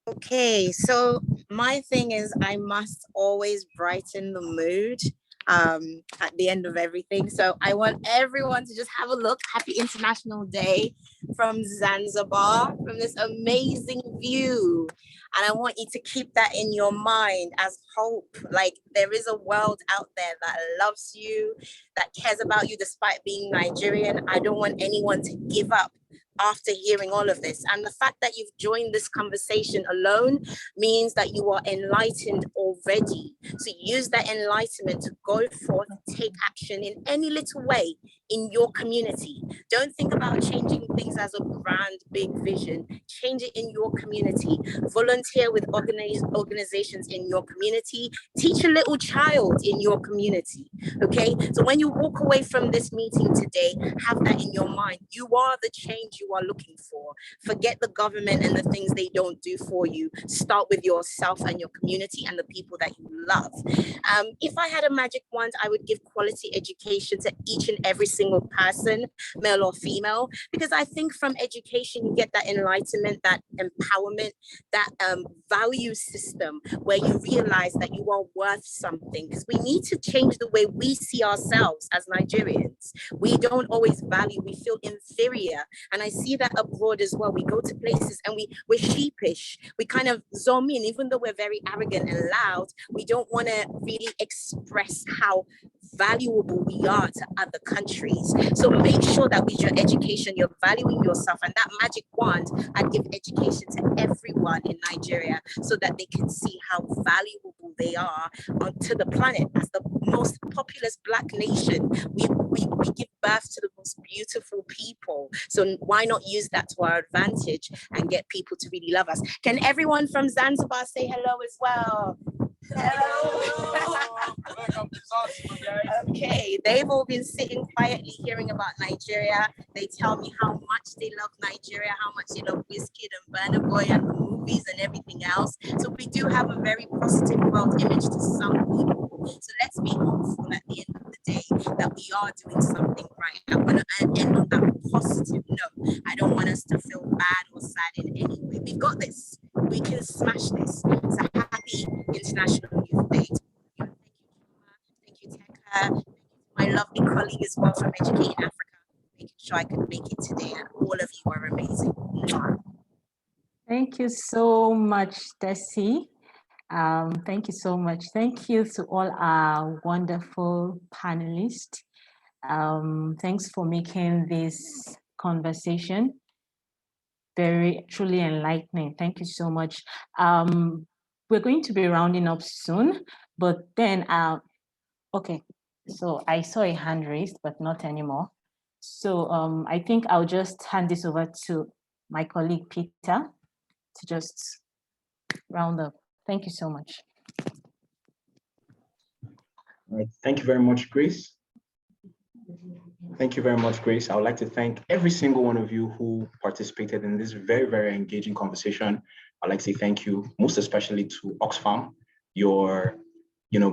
Okay, so my thing is I must always brighten the mood. at the end of everything. So I want everyone to just have a look. Happy International Day from Zanzibar, from this amazing view. And I want you to keep that in your mind as hope. Like, there is a world out there that loves you, that cares about you despite being Nigerian. I don't want anyone to give up after hearing all of this. And the fact that you've joined this conversation alone means that you are enlightened already. So use that enlightenment to go forth, take action in any little way in your community. Don't think about changing things as a grand, big vision. Change it in your community. Volunteer with organizations in your community. Teach a little child in your community, okay? So when you walk away from this meeting today, have that in your mind. You are the change you are looking for. Forget the government and the things they don't do for you. Start with yourself and your community and the people that you love. If I had a magic wand, I would give quality education to each and every single person, male or female, because I think from education you get that enlightenment, that empowerment, that value system where you realize that you are worth something, because we need to change the way we see ourselves as Nigerians. We don't always value, we feel inferior. And I see that abroad as well. We go to places and we're sheepish. We kind of zoom in, even though we're very arrogant and loud, we don't want to really express how valuable we are to other countries. So make sure that with your education, you're valuing yourself, and that magic wand, I'd give education to everyone in Nigeria so that they can see how valuable they are to the planet. As the most populous Black nation, we give birth to the most beautiful people. So why not use that to our advantage and get people to really love us? Can everyone from Zanzibar say hello as well? Hello. Okay, they've all been sitting quietly hearing about Nigeria. They tell me how much they love Nigeria, how much they love Wizkid and Burna Boy and the movies and everything else. So we do have a very positive world image to some people. So let's be hopeful at the end of the day that we are doing something right. I want to end on that positive note. I don't want us to feel bad or sad in any way. We've got this. We can smash this. So happy International Youth Day. Thank you, Teka. My lovely colleague as well from Educating Africa, making sure I could make it today. And all of you are amazing. Thank you so much, Tessy. Thank you so much. Thank you to all our wonderful panelists. Thanks for making this conversation very truly enlightening. Thank you so much. We're going to be rounding up soon, but then, okay, so I saw a hand raised, but not anymore. So I think I'll just hand this over to my colleague, Peter, to just round up. Thank you so much. All right. Thank you very much, Grace. Thank you very much, Grace. I would like to thank every single one of you who participated in this very, very engaging conversation. I'd like to say thank you, most especially to Oxfam. You're,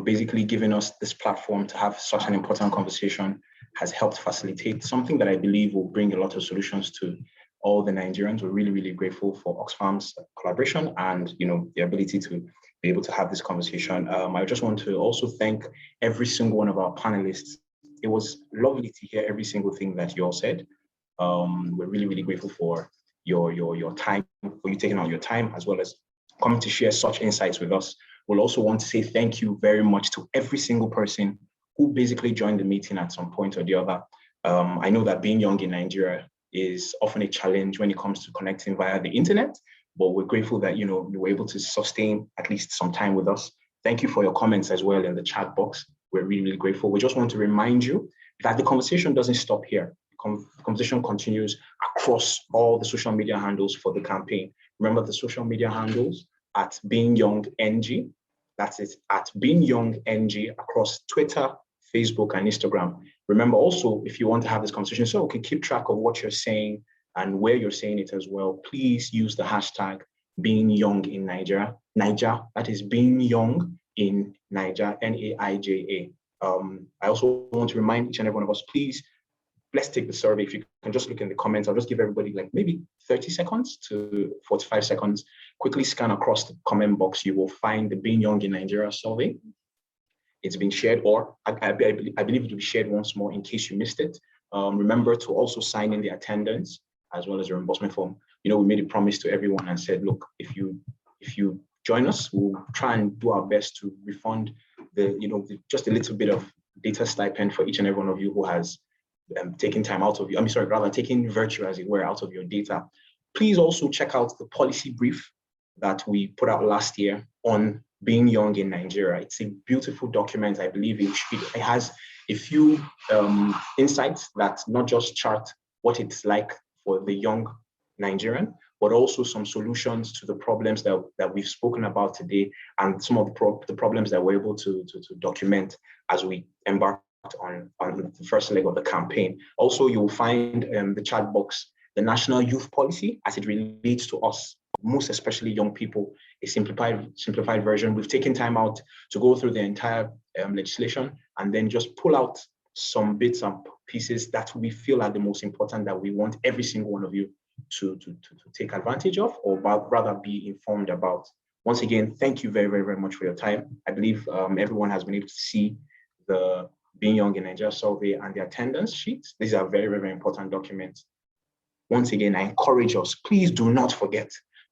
basically giving us this platform to have such an important conversation has helped facilitate something that I believe will bring a lot of solutions to all the Nigerians. We're really, really grateful for Oxfam's collaboration and the ability to be able to have this conversation. I just want to also thank every single one of our panelists. It was lovely to hear every single thing that you all said. We're really, really grateful for your time, for you taking out your time, as well as coming to share such insights with us. We'll also want to say thank you very much to every single person who basically joined the meeting at some point or the other. I know that being young in Nigeria is often a challenge when it comes to connecting via the internet, but we're grateful that you were able to sustain at least some time with us. Thank you for your comments as well in the chat box. We're really, really grateful. We just want to remind you that the conversation doesn't stop here. The conversation continues across all the social media handles for the campaign. Remember the social media handles at BeingYoungNG. That's it, at BeingYoungNG across Twitter, Facebook, and Instagram. Remember also, if you want to have this conversation so we can keep track of what you're saying and where you're saying it as well, please use the hashtag BeingYoung in Nigeria. That is Being Young in Niger, Naija. I also want to remind each and every one of us, please, let's take the survey. If you can just look in the comments, I'll just give everybody like maybe 30 seconds to 45 seconds. Quickly scan across the comment box. You will find the Being Young in Nigeria survey. it's been shared, or I believe it will be shared once more in case you missed it. Remember to also sign in the attendance as well as the reimbursement form. We made a promise to everyone and said, look, if you join us, we'll try and do our best to refund just a little bit of data stipend for each and every one of you who has taken time out of you. Taking virtue, as it were, out of your data. Please also check out the policy brief that we put out last year on being young in Nigeria. It's a beautiful document. I believe it has a few insights that not just chart what it's like for the young Nigerian, but also some solutions to the problems that we've spoken about today, and some of the problems that we're able to document as we embark on the first leg of the campaign. Also, you will find the chat box, the National Youth Policy as it relates to us, most especially young people, a simplified version. We've taken time out to go through the entire legislation and then just pull out some bits and pieces that we feel are the most important, that we want every single one of you to take advantage of, or rather be informed about. Once again, thank you very, very, very much for your time. I believe everyone has been able to see the Being Young in Nigeria survey and the attendance sheets. These are very, very, very important documents. Once again, I encourage us, please do not forget,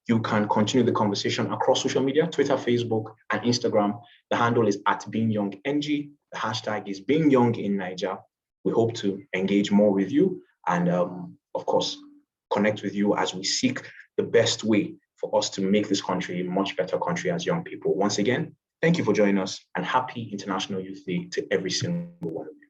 you can continue the conversation across social media, Twitter, Facebook, and Instagram. The handle is @BeingYoungNG. The hashtag is Being Young in Nigeria. We hope to engage more with you and, of course, connect with you as we seek the best way for us to make this country a much better country as young people. Once again, thank you for joining us, and happy International Youth Day to every single one of you.